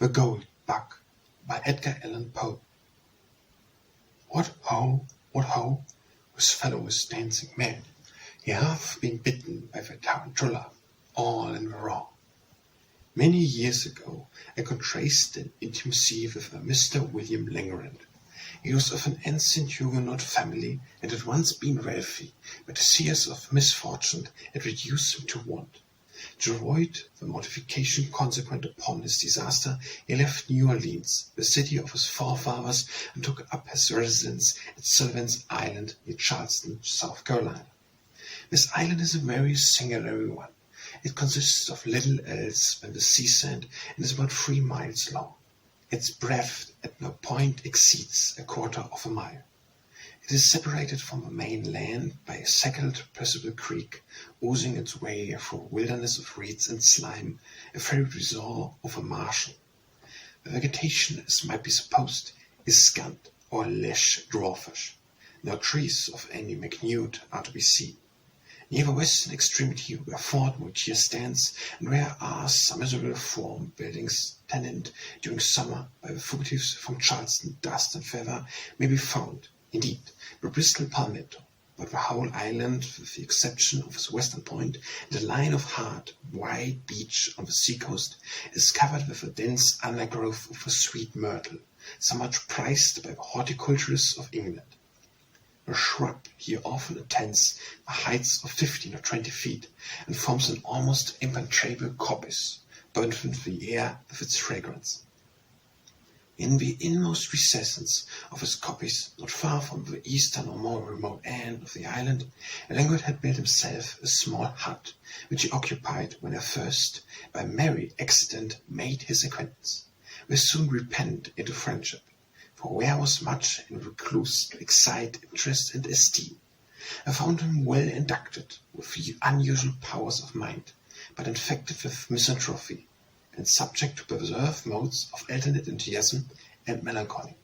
The Gold Bug by Edgar Allan Poe. What ho, whose fellow is dancing mad? He hath been bitten by the tarantula, all in the raw. Many years ago I contracted an intimacy with a Mr. William Legrand. He was of an ancient Huguenot family and had once been wealthy, but a series of misfortune had reduced him to want. To avoid the mortification consequent upon his disaster, he left New Orleans, the city of his forefathers, and took up his residence at Sullivan's Island near Charleston, South Carolina. This island is a very singular one. It consists of little else than the sea sand and is about 3 miles long. Its breadth at no point exceeds a quarter of a mile. It is separated from the mainland by a second principal creek, oozing its way through a wilderness of reeds and slime, a favorite resort of a marshal. The vegetation, as might be supposed, is scant or lesh dwarfish. No trees of any magnitude are to be seen. Near the western extremity where Fort Moultrie stands, and where are some miserable form buildings tenanted during summer by the fugitives from Charleston, dust and feather, may be found, indeed, the Bristol palmetto, but the whole island, with the exception of its western point and a line of hard, wide beach on the sea-coast, is covered with a dense undergrowth of the sweet myrtle, so much prized by the horticulturists of England. The shrub here often attains the heights of 15 or 20 feet, and forms an almost impenetrable coppice, burdened with the air with its fragrance. In the inmost recesses of his coppice, not far from the eastern or more remote end of the island, Legrand had built himself a small hut, which he occupied when I first, by merry accident, made his acquaintance. We soon ripened into friendship, for where was much in recluse to excite interest and esteem. I found him well inducted with unusual powers of mind, but infected with misanthropy, and subject to perverse modes of alternate enthusiasm and melancholy.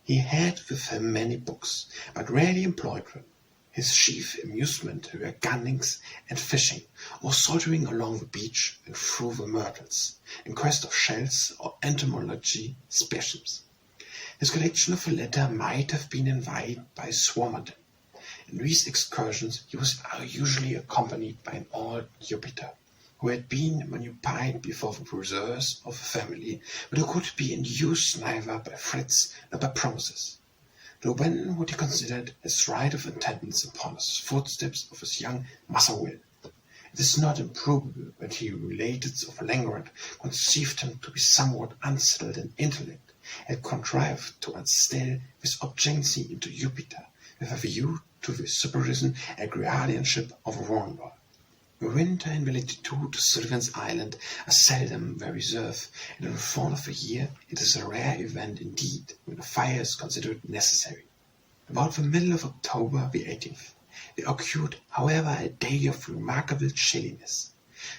He had with him many books, but rarely employed them. His chief amusement were gunnings and fishing, or sauntering along the beach and through the myrtles, in quest of shells or entomology specimens. His collection of the latter might have been envied by Swammerdam. In these excursions he was usually accompanied by an old Jupiter, who had been occupied before the reserves of the family, but who could be induced neither by threats nor by promises. Though when what he considered as right of attendance upon his footsteps of his young Massa Will, it is not improbable that he related of Legrand conceived him to be somewhat unsettled in intellect, and contrived to instil this obstinacy into Jupiter with a view to the supervision and guardianship of Warnwell. The winter and the latitude to Sullivan's Island are seldom very reserved, and in the fall of the year it is a rare event indeed when a fire is considered necessary. About the middle of October the 18th, there occurred, however, a day of remarkable chilliness.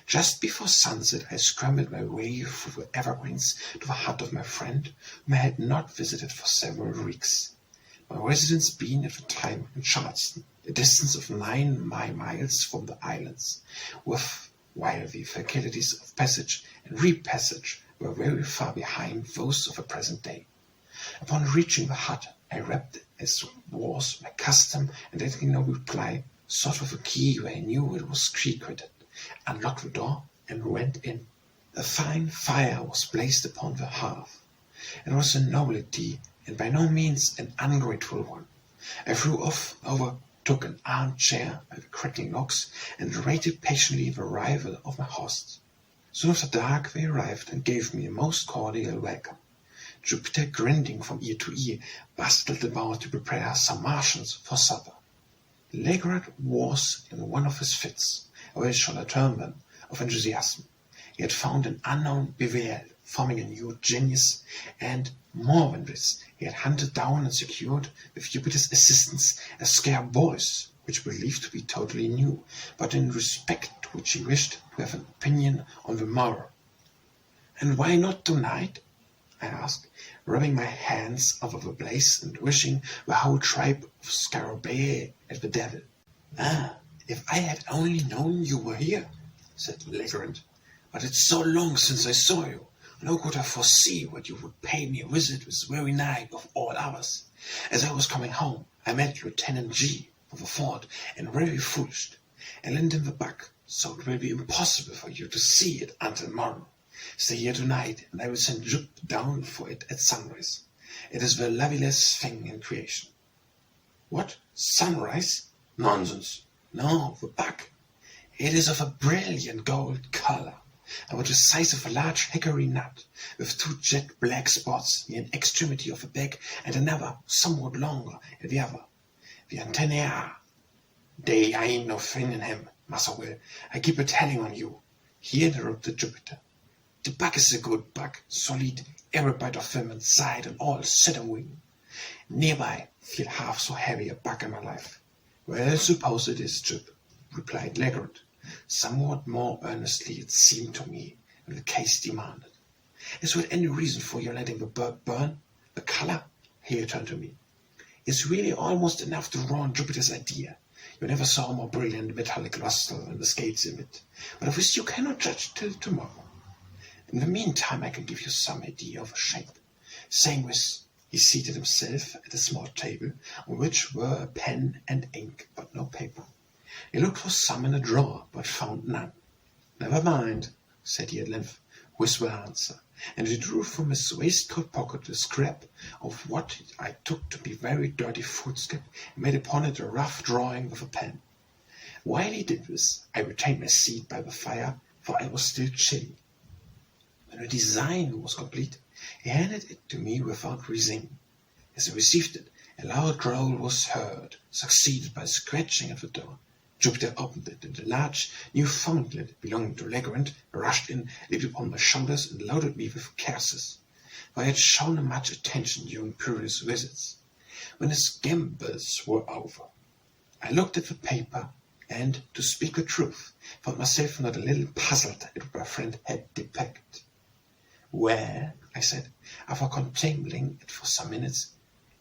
Just before sunset I scrambled my way through the evergreens to the hut of my friend, whom I had not visited for several weeks. My residence being at the time in Charleston, a distance of 9 miles from the islands, while the facilities of passage and repassage were very far behind those of the present day. Upon reaching the hut, I rapped as was my custom, and getting no reply, sought for the key where I knew it was secreted, unlocked the door, and went in. A fine fire was placed upon the hearth. It was a novelty, and by no means an ungrateful one. I took an armchair by the crackling logs, and waited patiently the arrival of my hosts. Soon after dark they arrived, and gave me a most cordial welcome. Jupiter, grinning from ear to ear, bustled about to prepare some Martians for supper. Legrand was in one of his fits, or shall I term them, of enthusiasm. He had found an unknown bevel forming a new genius, and, more than this, he had hunted down and secured, with Jupiter's assistance, a scare voice, which believed to be totally new, but in respect to which he wished to have an opinion on the morrow. "And why not tonight?" I asked, rubbing my hands over the blaze and wishing the whole tribe of scarabaei at the devil. "Ah, if I had only known you were here," said Legrand. "But it's so long since I saw you. nor could I foresee what you would pay me a visit this very night of all hours. As I was coming home, I met Lieutenant G of the fort, and very foolish. I lent him the bug, so it will be impossible for you to see it until morrow. Stay here tonight, and I will send Jup down for it at sunrise. It is the loveliest thing in creation. What? Sunrise? Nonsense. No, the bug. It is of a brilliant gold color, about the size of a large hickory nut, with 2 jet black spots near an extremity of the back and another somewhat longer at the other. The antennae are. They ain't no fin in him, Massa Will. I keep a telling on you. He interrupted Jupiter. The bug is a good bug, solid, every bite of him inside and all set and wing. Nearby, feel half so heavy a bug in my life. Well, suppose it is, Jup, replied Legrand. Somewhat more earnestly it seemed to me, and the case demanded. Is there any reason for your letting the bird burn? The color, he returned to me, is really almost enough to ruin Jupiter's idea. You never saw a more brilliant metallic luster than the scales emit, but of this you cannot judge till tomorrow. In the meantime I can give you some idea of a shape. Saying this, he seated himself at a small table, on which were a pen and ink, but no paper. He looked for some in a drawer, but found none. Never mind, said he at length, with the answer, and he drew from his waistcoat pocket a scrap of what I took to be very dirty foolscap, and made upon it a rough drawing with a pen. While he did this, I retained my seat by the fire, for I was still chilly. When the design was complete, he handed it to me without resisting. As I received it, a loud growl was heard, succeeded by scratching at the door. Jupiter opened it, and a large Newfoundland belonging to Legrand rushed in, leaped upon my shoulders, and loaded me with caresses, for I had shown him much attention during previous visits. When his gambols were over, I looked at the paper, and, to speak the truth, found myself not a little puzzled at what my friend had depicted. Well, I said, after contempling it for some minutes,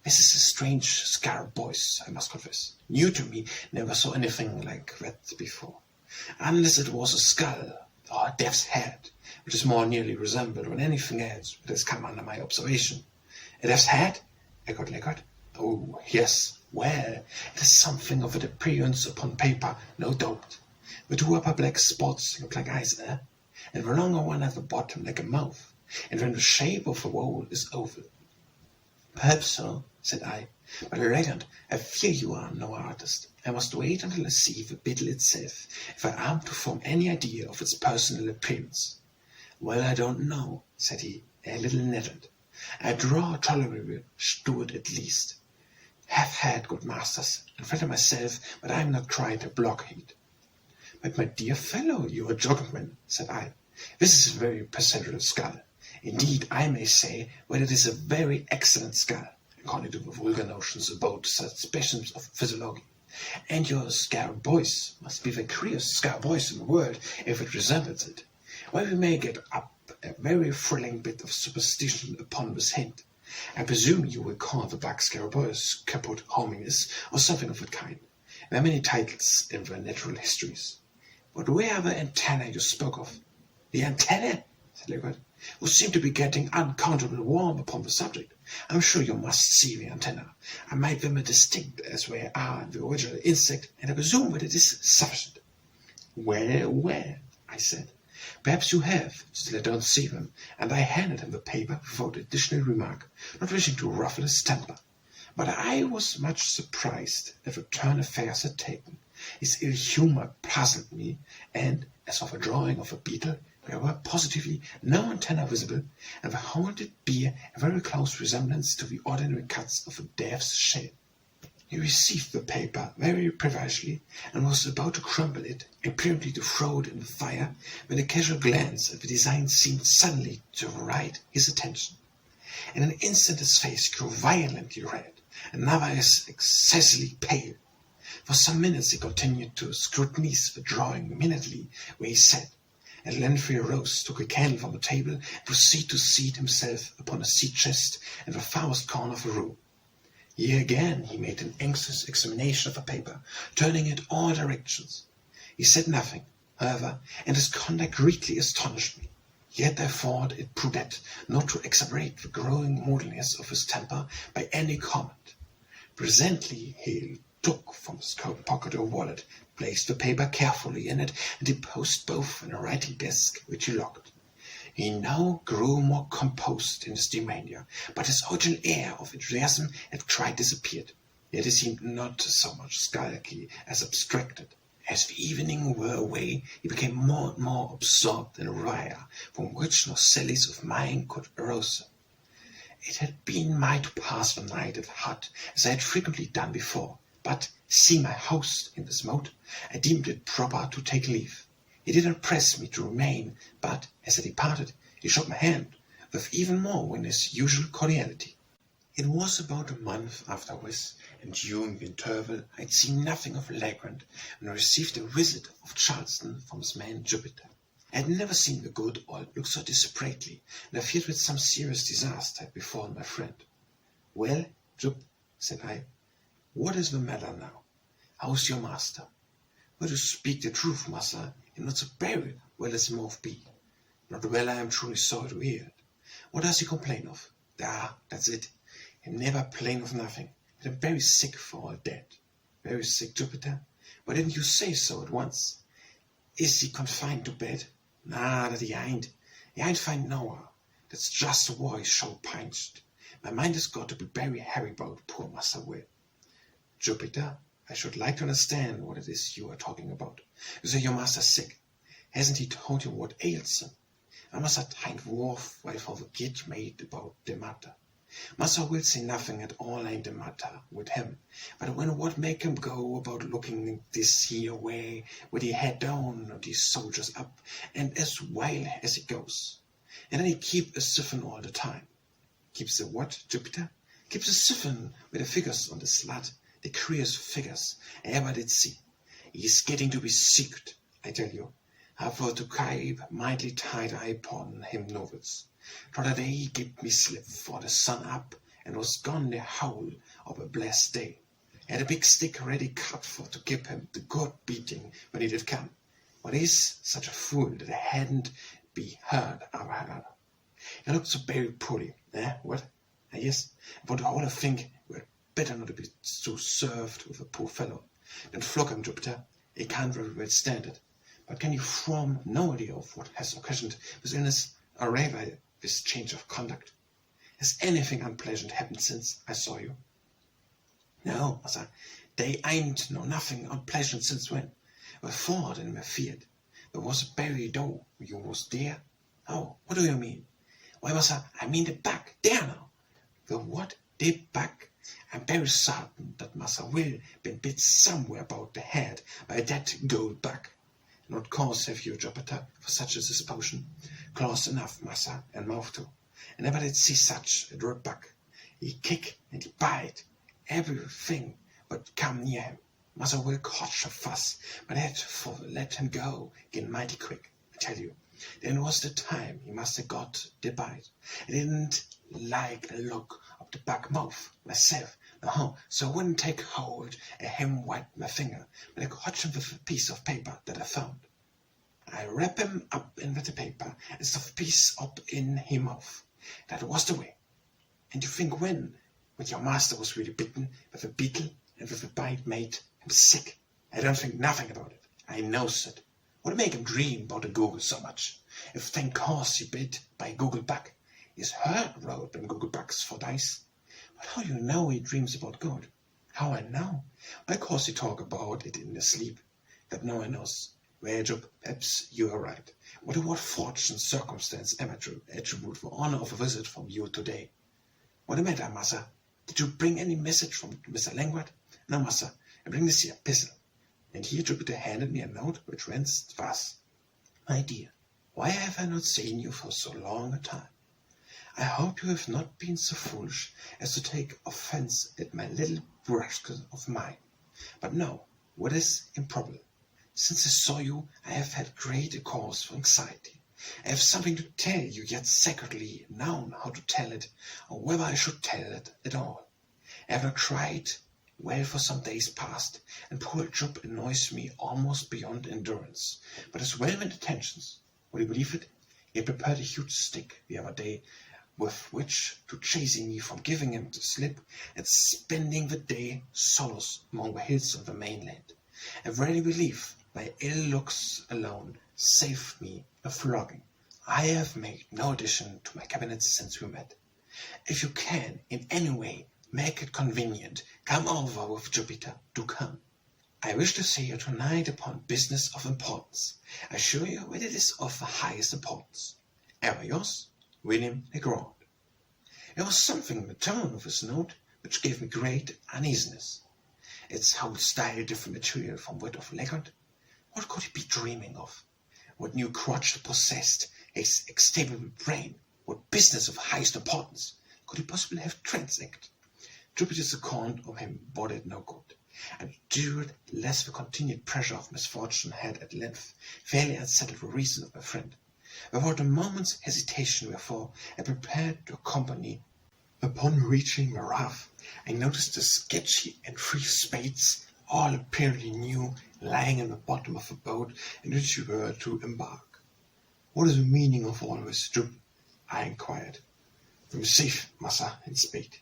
this is a strange scarab voice, I must confess. New to me, never saw anything like that before. Unless it was a skull, or a death's head, which is more nearly resembled than anything else that has come under my observation. A death's head? Echoed Legrand. Oh, yes. Well, it has something of an appearance upon paper, no doubt. The 2 upper black spots look like eyes, eh? And the longer one at the bottom like a mouth, and when the shape of the whole is oval. Perhaps so, said I, but Legrand, I fear you are no artist. I must wait until I see the beetle itself, if I am to form any idea of its personal appearance. Well, I don't know, said he, a little nettled. I draw a tolerable steward at least. Have had good masters, and flatter myself, but I am not quite a blockhead. But my dear fellow, you are a gentleman, said I. This is a very perceptible skull. Indeed, I may say that it is a very excellent skull, according to the vulgar notions about such specimens of physiology. And your scarab voice must be the queerest scarab voice in the world, if it resembles it. Well, we may get up a very thrilling bit of superstition upon this hint. I presume you will call the black scarab voice caput hominis, or something of that kind. There are many titles in the natural histories. But where are the antennae you spoke of? The antennae? Said Legrand, who seem to be getting unaccountably warm upon the subject. I'm sure you must see the antennae. I made them as distinct as they are in the original insect, and I presume that it is sufficient. Well, I said, perhaps you have, still I don't see them, and I handed him the paper without additional remark, not wishing to ruffle his temper. But I was much surprised at the turn affairs had taken. His ill humour puzzled me, and, as of a drawing of a beetle, there were positively no antennae visible, and the whole did bear a very close resemblance to the ordinary cuts of a death's shell. He received the paper very precisely, and was about to crumble it, apparently to throw it in the fire, when a casual glance at the design seemed suddenly to arrest his attention. In an instant his face grew violently red, and another excessively pale. For some minutes he continued to scrutinize the drawing minutely where he sat. At length he arose, took a candle from the table, and proceeded to seat himself upon a sea-chest in the farthest corner of the room. Here again he made an anxious examination of the paper, turning it all directions. He said nothing, however, and his conduct greatly astonished me. Yet I thought it prudent not to exaggerate the growing moodiness of his temper by any comment. Presently he took from his coat pocket a wallet, placed the paper carefully in it, and deposed both in a writing desk, which he locked. He now grew more composed in his demeanour, but his original air of enthusiasm had quite disappeared. Yet he seemed not so much sulky as abstracted. As the evening wore away, he became more and more absorbed in a riot from which no sallies of mine could arouse him. It had been mine to pass the night at the hut, as I had frequently done before, but, seeing my host in this mode, I deemed it proper to take leave. He did not press me to remain, but, as I departed, he shook my hand, with even more than his usual cordiality. It was about a month after this, and during the interval I had seen nothing of Legrand, when I received a visit of Charleston from his man Jupiter. I had never seen the good old look so desperately, and I feared that some serious disaster had befallen my friend. "Well, Jup," said I, "what is the matter now? How is your master?" "Well, to speak the truth, massa, he not so very well as he mouth be." "Not well, I am truly sorry to hear it. What does he complain of?" "Ah, that's it. He never plain of nothing. But I'm very sick for all that." "Very sick, Jupiter? Why didn't you say so at once?" "Is he confined to bed?" "Nah, that he ain't. He ain't fine nowhere. That's just why he's so pinched. My mind has got to be very heavy about poor Massa Will." "Jupiter, I should like to understand what it is you are talking about. You say your master's sick. Hasn't he told you what ails him? I must have time worth while for the get made about the matter. Massa will say nothing at all ain't the matter with him, but when what make him go about looking this here way, with he head down and these soldiers up, and as wild as he goes. And then he keep a siphon all the time." "Keeps a what, Jupiter?" "Keeps a siphon with the figures on the slat, the queerest figures I ever did see. He's getting to be sick, I tell you. I've got to keep mightily tight eye upon him novels. T'other day he gave me slip for the sun up, and was gone the whole of a blessed day. Had a big stick ready cut for to give him the good beating when he did come. But he's such a fool that I hadn't be heard of her. He looked so very poorly, what? Yes, for the whole I think we're better not to be so served with a poor fellow. Then flog him, Jupiter. He can't very well stand it. But can you form no idea of what has occasioned this illness, or rather this change of conduct? Has anything unpleasant happened since I saw you?" "No, massa, they ain't know nothing unpleasant since when. I thought and I feared. There was a berry though you was there." "Oh, what do you mean?" "Why, massa, I mean the bug. There now." "The what? The bug? I'm very certain that Massa Will been bit somewhere about the head by that gold bug. And what cause have you, Jupiter, for such a supposition?" "Claws enough, massa, and mouth too. I never did see such a dread bug. He kick and he bite everything but come near him. Massa Will catch a fuss, but I had to let him go again mighty quick, I tell you. Then was the time he must have got the bite. I didn't like the look of the bug mouth myself, no, so I wouldn't take hold of him with my finger, but I catch him with a piece of paper that I found. I wrap him up in with the paper and stuff a piece up in his mouth. That was the way. And you think when your master was really bitten with a beetle and with a bite made him sick? I don't think nothing about it. I knows it. What make him dream about a Google so much? If thank cause he bit by a Google bug, his heart wrote them Google bugs for dice. But how you know he dreams about God? How I know? Why, cause he talk about it in his sleep. That no one knows. Well, Job, perhaps you are right. What fortune circumstance am I to attribute for honor of a visit from you today? What the matter, massa? Did you bring any message from Mr. Langford? No, massa, I bring this here epistle. And here Jupiter handed me a note which ran thus: "My dear, why have I not seen you for so long a time? I hope you have not been so foolish as to take offence at my little brusque of mine. But no, what is improbable. Since I saw you, I have had great cause for anxiety. I have something to tell you, yet secretly known how to tell it, or whether I should tell it at all. I have not cried well for some days past, and poor Jup annoys me almost beyond endurance. But his well-meant attentions, would you believe it, He had prepared a huge stick the other day with which to chasing me from giving him the slip and spending the day solace among the hills of the mainland. And ready belief, my ill looks alone saved me a flogging. I have made no addition to my cabinet since we met. If you can in any way make it convenient, come over with Jupiter. Do come. I wish to see you tonight upon business of importance. I assure you that it is of the highest importance. Ever yours, William Legrand. There was something in the tone of his note which gave me great uneasiness. Its whole style different material from that of Legrand. What could he be dreaming of? What new crotch possessed his extable brain? What business of highest importance could he possibly have transacted? Jupiter's account of him boded no good, and endured less the continued pressure of misfortune had at length fairly unsettled the reason of my friend. Without a moment's hesitation, therefore, I prepared to accompany. Upon reaching the raft, I noticed the sketchy and 3 spades, all apparently new, lying in the bottom of the boat in which we were to embark. What is the meaning of all this, Jup? I inquired. The safe, massa, and spade.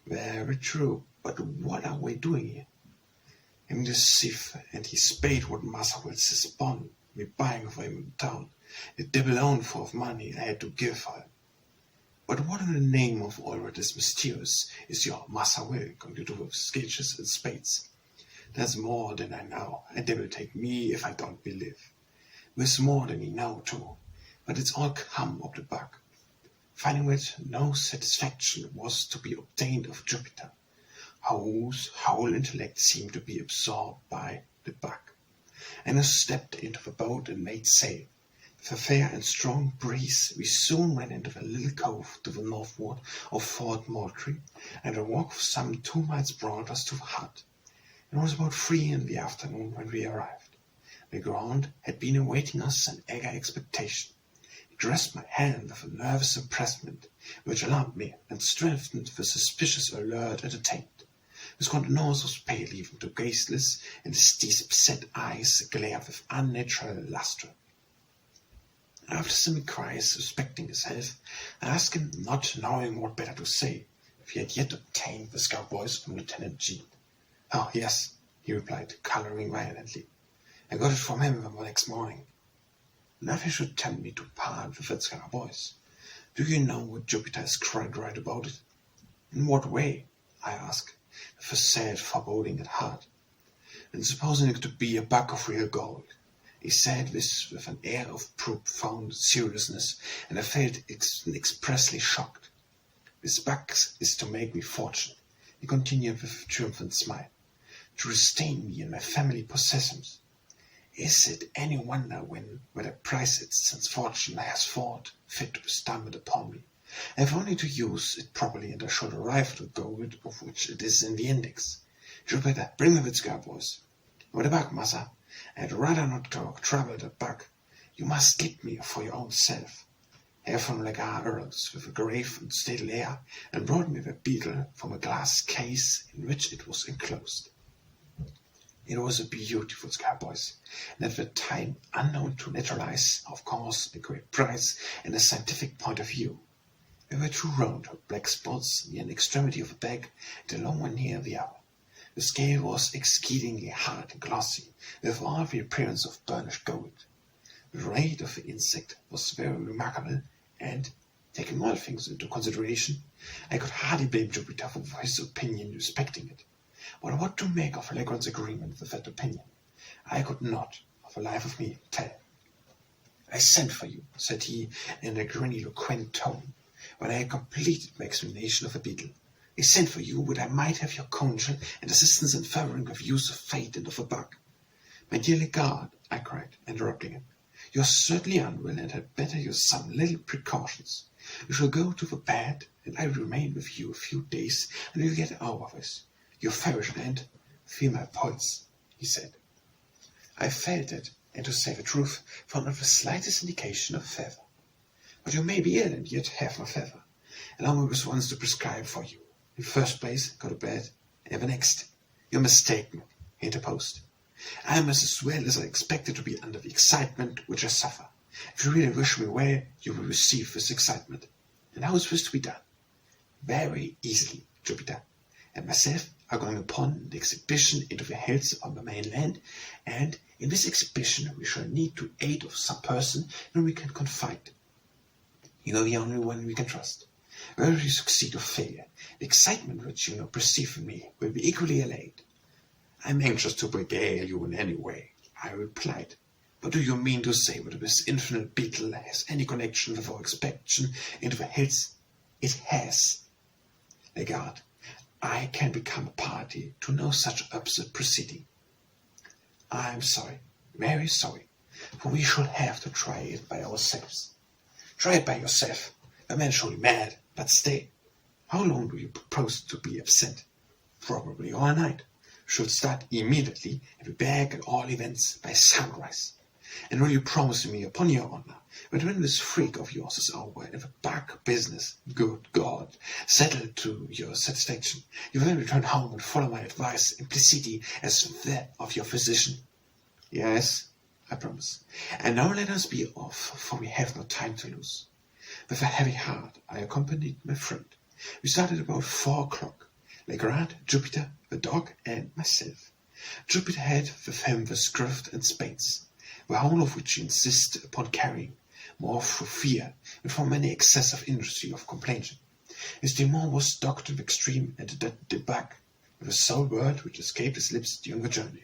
Very true, but what are we doing here? Him the thief and his spade what massa will suspend me buying of him in town. The devil own for of money I had to give her. But what in the name of all that is mysterious is your Massa Will going to do with sketches and spades? That's more than I know, and they will take me if I don't believe. There's more than he know too, but it's all come of the bug. Finding which no satisfaction was to be obtained of Jupiter, whose whole intellect seemed to be absorbed by the bug, and I stepped into the boat and made sail. With a fair and strong breeze, we soon ran into the little cove to the northward of Fort Moultrie, and a walk of some 2 miles brought us to the hut. It was about 3 in the afternoon when we arrived. Legrand had been awaiting us in eager expectation. He grasped my hand with a nervous empressement, which alarmed me and strengthened the suspicious alert entertained. His countenance was pale even to gazeless, and his deep-set eyes glared with unnatural lustre. After some inquiries respecting his health, I asked him, not knowing what better to say, if he had yet obtained the scout voice from Lieutenant Jean. Oh, yes, he replied, colouring violently. I got it from him the next morning. Nothing should tempt me to part with that scout voice. Do you know what Jupiter has cried right about it? In what way? I asked, with a sad foreboding at heart. And supposing it to be a bag of real gold. He said this with an air of profound seriousness, and I felt expressly shocked. This bucks is to make me fortune, he continued with a triumphant smile, to retain me and my family possessions. Is it any wonder when I prize it, since fortune has thought fit to bestow it upon me? I have only to use it properly, and I shall arrive at the gold of which it is in the index. Jupiter, bring me the scout voice. What about, massa? I'd rather not trouble the bug. You must get me for your own self. Herr von Legar arose with a grave and stately air, and brought me the beetle from a glass case in which it was enclosed. It was a beautiful scout voice, and at the time unknown to naturalize, of course, a great price in a scientific point of view. There were 2 round black spots near an extremity of the bag, and a long one near the other. The scale was exceedingly hard and glossy, with all the appearance of burnished gold. The weight of the insect was very remarkable, and, taking all things into consideration, I could hardly blame Jupiter for his opinion respecting it. But what to make of Legrand's agreement with that opinion, I could not, for the life of me, tell. I sent for you, said he, in a grandiloquent tone, when I had completed my explanation of the beetle. I sent for you that I might have your counsel and assistance in furthering the views of fate and of a bug. My dear Legard, I cried, interrupting him, you are certainly unwell, and had better use some little precautions. You shall go to the bed, and I will remain with you a few days, and we will get over this. Your feverish and feel my pulse, he said. I felt it, and to say the truth, found not the slightest indication of fever. But you may be ill, and yet have no fever. Allow me this once to prescribe for you. In the first place, go to bed, and the next. You're mistaken, he interposed. I am as well as I expected to be under the excitement which I suffer. If you really wish me well, you will receive this excitement. And how is this to be done? Very easily, Jupiter and myself are going upon the exhibition into the hills on the mainland, and in this exhibition we shall need the aid of some person whom we can confide. You know the only one we can trust. Whether you succeed or fail, the excitement which you now perceive in me will be equally allayed. I am anxious to regale you in any way, I replied. But do you mean to say that this infinite beetle has any connection with our expedition into the hills? It has. Legard, I can become a party to no such absurd proceeding. I am sorry, very sorry, for we shall have to try it by ourselves. Try it by yourself. The man shall be mad, but stay. How long do you propose to be absent? Probably all night. Should start immediately and be back at all events by sunrise. And will you promise me upon your honor that when this freak of yours is over and the back business, good God, settled to your satisfaction, you will then return home and follow my advice implicitly as that of your physician? Yes, I promise. And now let us be off, for we have no time to lose. With a heavy heart I accompanied my friend. We started about 4 o'clock. Legrand, Jupiter, the dog, and myself. Jupiter had with him the script and spades, the whole of which he insisted upon carrying, more through fear than from any excess of industry of complaint. His demon was dogged to the extreme, and that debug with the sole word which escaped his lips during the journey.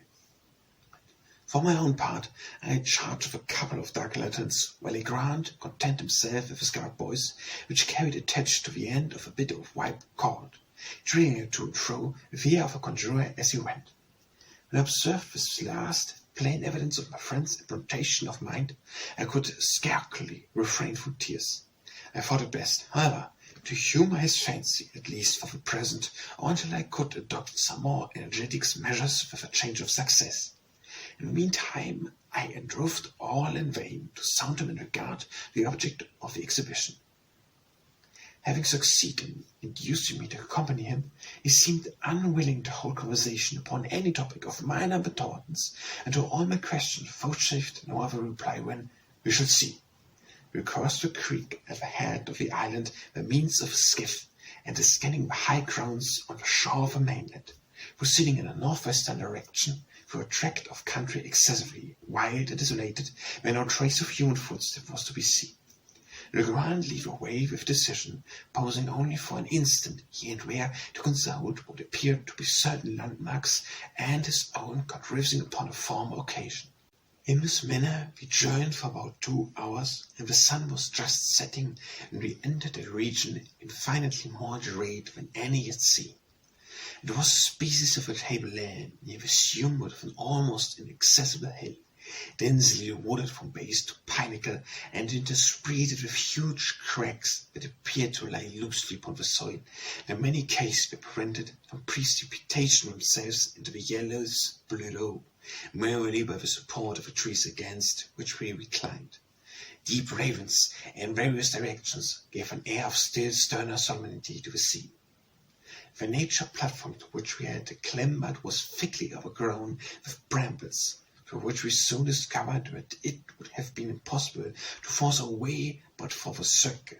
For my own part, I had charge of a couple of dark lanterns, while Legrand contented himself with his guard boys, which he carried attached to the end of a bit of white cord, drilling it to and fro with the air of a conjurer as he went. When I observed this last plain evidence of my friend's implantation of mind, I could scarcely refrain from tears. I thought it best, however, to humour his fancy, at least for the present, or until I could adopt some more energetic measures with a change of success. In the meantime, I endeavoured all in vain to sound him in regard to the object of the exhibition. Having succeeded in inducing me to accompany him, he seemed unwilling to hold conversation upon any topic of minor importance, and to all my questions vouchsafed no other reply when, we shall see. We crossed the creek at the head of the island by means of a skiff, and scanning the high grounds on the shore of the mainland, proceeding in a northwestern direction through a tract of country excessively wild and desolated, where no trace of human footstep was to be seen. Legrand led away with decision, pausing only for an instant here and there to consult what appeared to be certain landmarks, and his own got riveting upon a former occasion. In this manner we journeyed for about 2 hours, and the sun was just setting when we entered a region infinitely more dread than any yet seen. It was a species of a tableland near the summit of an almost inaccessible hill, densely wooded from base to pinnacle, and interspersed with huge cracks that appeared to lie loosely upon the soil, and in many cases were prevented from precipitation themselves into the yellows below, merely by the support of the trees against which we reclined. Deep ravens in various directions gave an air of still sterner solemnity to the scene. The nature platform to which we had clambered was thickly overgrown with brambles, through which we soon discovered that it would have been impossible to force our way but for the circle,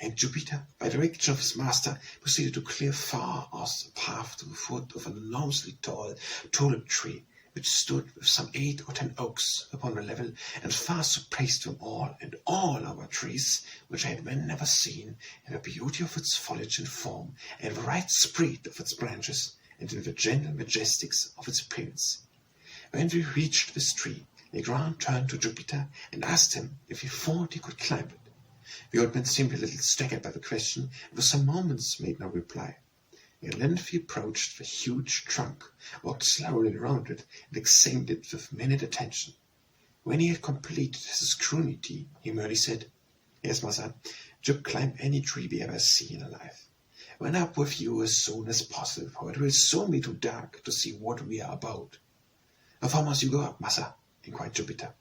and Jupiter, by direction of his master, proceeded to clear far off the path to the foot of an enormously tall tulip tree, which stood with some 8 or 10 oaks upon the level, and far surpassed them all and all our trees, which I had then never seen, in the beauty of its foliage and form, and the right spread of its branches, and in the gentle majestics of its appearance. When we reached this tree, Legrand turned to Jupiter and asked him if he thought he could climb it. The old man seemed a little staggered by the question, and for some moments made no reply. At length he approached the huge trunk, walked slowly around it, and examined it with minute attention. When he had completed his scrutiny, he merely said, "Yes, my son, Jup climb any tree we ever seen alive. Run up with you as soon as possible, for it will soon be too dark to see what we are about." "How far must you go up, massa?" inquired Jupiter.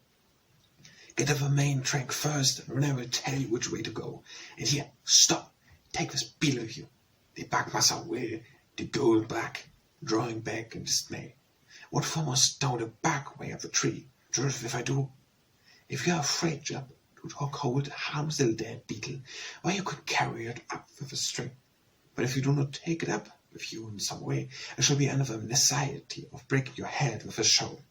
"Get up the main track first, and then I will tell you which way to go. And here, stop, take this beetle with you. The back, massa, will the go back," drawing back in dismay. "What for must down the back way of the tree? Judge if I do." If you are afraid, Jup, to hold a harmless little dead beetle, why you could carry it up with a string. But if you do not take it up with you in some way, I shall be under the necessity of breaking your head with a shovel.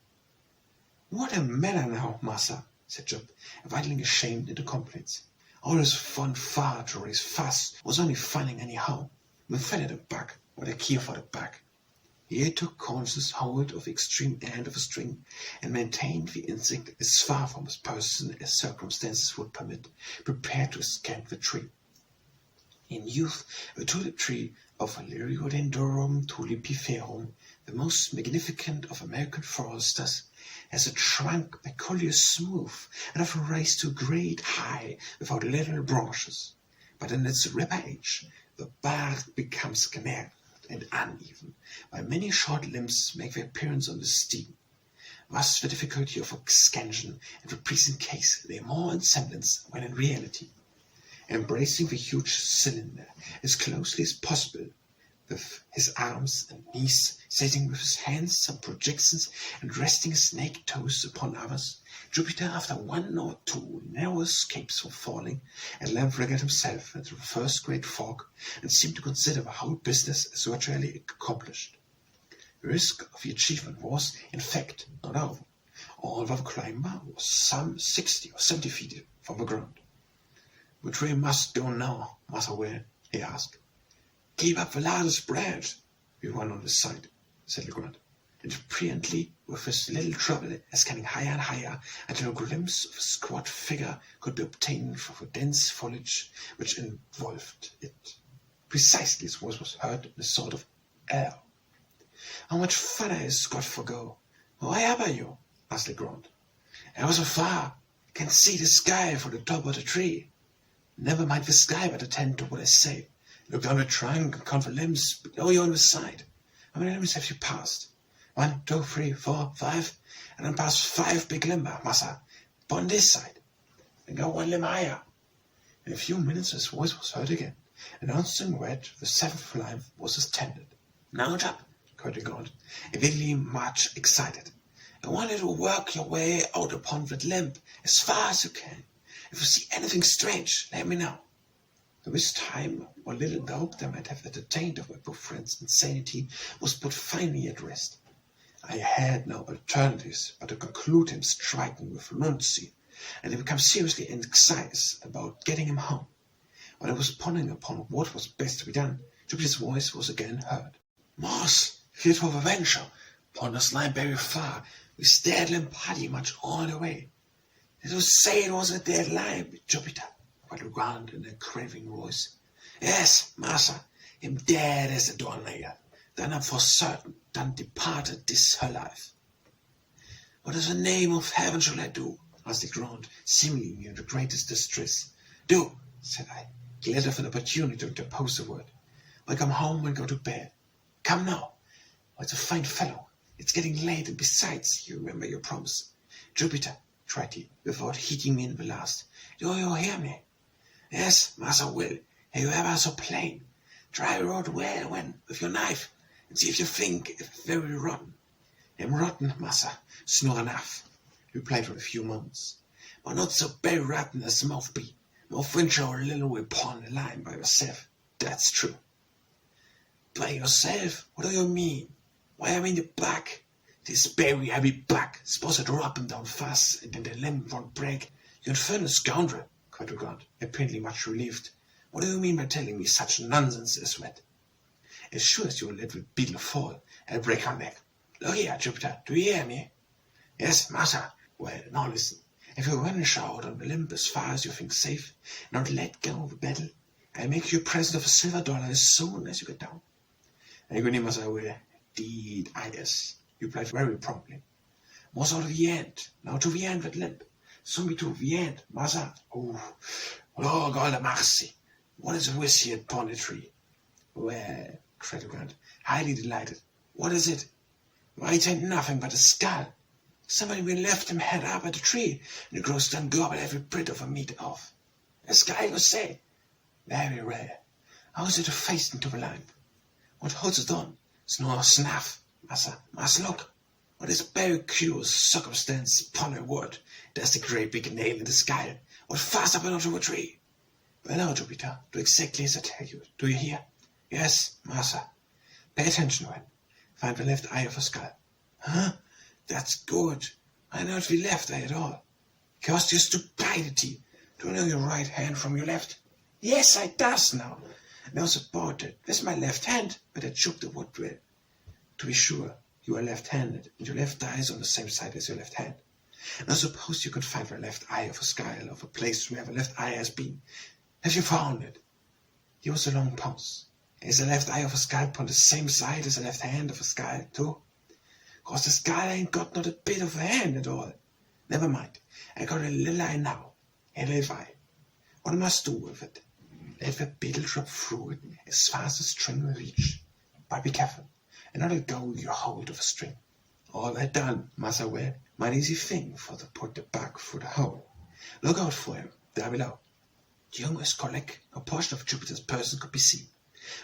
What a matter now, massa, said Jup, vitally ashamed into complaints. All this far to raise fuss was only funning anyhow. We fell at a bug, what I care for the bug. He took conscious hold of the extreme end of a string, and maintained the insect as far from his person as circumstances would permit, prepared to escape the tree. In youth, the tulip tree of Liriodendron tulipiferum, the most magnificent of American foresters, has a trunk peculiarly smooth and often raised to a great height without little branches. But in its riper age, the bark becomes knarred and uneven, while many short limbs make their appearance on the stem. Thus the difficulty of extension in the present case lay more in semblance than in reality. Embracing the huge cylinder as closely as possible, with his arms and knees setting with his hands some projections and resting his naked toes upon others, Jupiter, after one or two narrow escapes from falling, at length wriggled himself into the first great fog, and seemed to consider the whole business as virtually accomplished. The risk of the achievement was, in fact, not over, although the climber was some 60 or 70 feet from the ground. "Which way must go now, Massa Will?" he asked. "Keep up the largest branch, the one on this side," said Legrand, and apparently with his little trouble ascending higher and higher until a glimpse of a squat figure could be obtained through the dense foliage which involved it. Precisely his voice was heard in a sort of air. "How much farther is got for go? Why up are you?" asked Legrand. "Ever so far. Can see the sky from the top of the tree." "Never mind the sky, but attend to what I say. Look down the trunk and count the limbs below you on the side. How many limbs have you passed?" 1, 2, 3, 4, 5, and then past 5 big limber, massa, upon this side. Then go 1 limb higher." In a few minutes his voice was heard again, announcing that the 7th limb was ascended. "Now, Jup," cried Legrand, evidently much excited, "I want you to work your way out upon that limb as far as you can. If you see anything strange, let me know." By this time, what little doubt I might have entertained of my poor friend's insanity was put finally at rest. I had no alternatives but to conclude him striking with lunacy, and to become seriously anxious about getting him home. When I was pondering upon what was best to be done, Jupiter's voice was again heard. "Moss, fit for the venture. Upon the slime very far. We stared limb pretty much all the way." "Did you say it was a dead limb, Jupiter?" cried Legrand in a craving voice. "Yes, massa, him dead as a doornail. Done up for certain, done departed this her life." "What in the name of heaven shall I do?" asked Legrand, seemingly in the greatest distress. "Do," said I, glad of an opportunity to interpose a word. "I'll come home and go to bed. Come now. Oh, it's a fine fellow. It's getting late, and besides, you remember your promise. Jupiter," cried he, without heeding me in the last, "do you hear me?" "Yes, Massa Will. Are you ever so plain? Try rot well with your knife, and see if you think it very rotten." "I'm rotten, massa, sure enough," replied for a few moments, "but not so very rotten as the mouth be. Mouth venture a little way upon the line by yourself, that's true." "By yourself? What do you mean?" "Why, I mean the back. This very heavy back, suppose I drop him down fast, and then the limb won't break." "You infernal scoundrel!" cried Legrand, apparently much relieved. "What do you mean by telling me such nonsense as that?" "As sure as you will let the beetle fall, I'll break her neck. Look here, Jupiter, do you hear me?" "Yes, massa." "Well, now listen. If you vanish out on the limb as far as you think safe, and not let go of the battle, I'll make you a present of $1 as soon as you get down." "And good name, massa will." "Deed, I guess," replied very promptly. "Was out of the end. Now to the end that limb. Soon be to the end, massa. Oh, Lord God have mercy. What is the whiz here upon the tree?" "Well," cried Legrand, highly delighted, "what is it?" "Why, it ain't nothing but a skull. Somebody been left him head up at the tree, and the crows done gobble every bit of a meat off." "A skull, you say?" "Very rare. How is it faced into the line?" "What holds it on? Snore snuff, massa. Must look." What is a very curious circumstance, upon my word. There's the great big nail in the sky. What fast up and out of a tree? Well, now, Jupiter, do exactly as I tell you. Do you hear? Yes, Master. Pay attention, when. Find the left eye of a skull. Huh? That's good. I know the left eye at all. Because your stupidity. Do you know your right hand from your left? Yes, I does now. Now support it. With my left hand, but I choke the wood drill. To be sure, you are left-handed, and your left eye is on the same side as your left hand. Now suppose you could find the left eye of a skull of a place where the left eye has been. Have you found it? Here was a long pause. Is the left eye of a skull upon the same side as the left hand of a skull, too? 'Cause the skull ain't got not a bit of a hand at all. Never mind. I got a little eye now. A little eye. What I must do with it? Let the beetle drop through it as far as the string will reach. But be careful, and not let go your hold of a string. All that done, Master Will. Mighty easy thing for to put the bug through the hole. Look out for him, there below. The youngest colleague, a portion of Jupiter's person could be seen,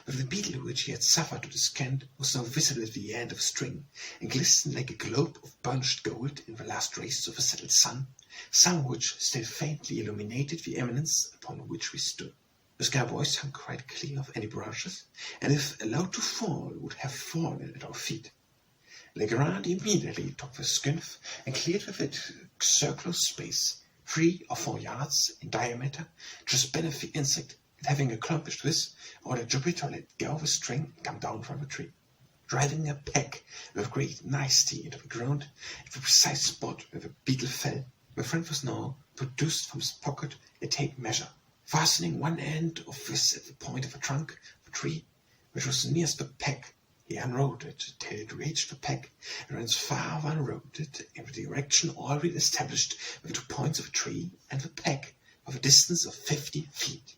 but the beetle which he had suffered to the skin was now visible at the end of a string, and glistened like a globe of burnished gold in the last rays of a settled sun, some which still faintly illuminated the eminence upon which we stood. The sky voice hung quite clear of any branches, and if allowed to fall, would have fallen at our feet. Legrand immediately took the skiff and cleared with it a circular space, 3 or 4 yards in diameter, to benefit the insect, and having accomplished this, ordered Jupiter to let go of the string and come down from the tree, driving a peg with great nicety into the ground at the precise spot where the beetle fell. My friend was now produced from his pocket a tape measure, fastening one end of this at the point of the trunk of the tree, which was nearest the peg. He unrolled it till it reached the peg, and once far unrolled it in the direction already established with the 2 points of the tree and the peg, of a distance of 50 feet.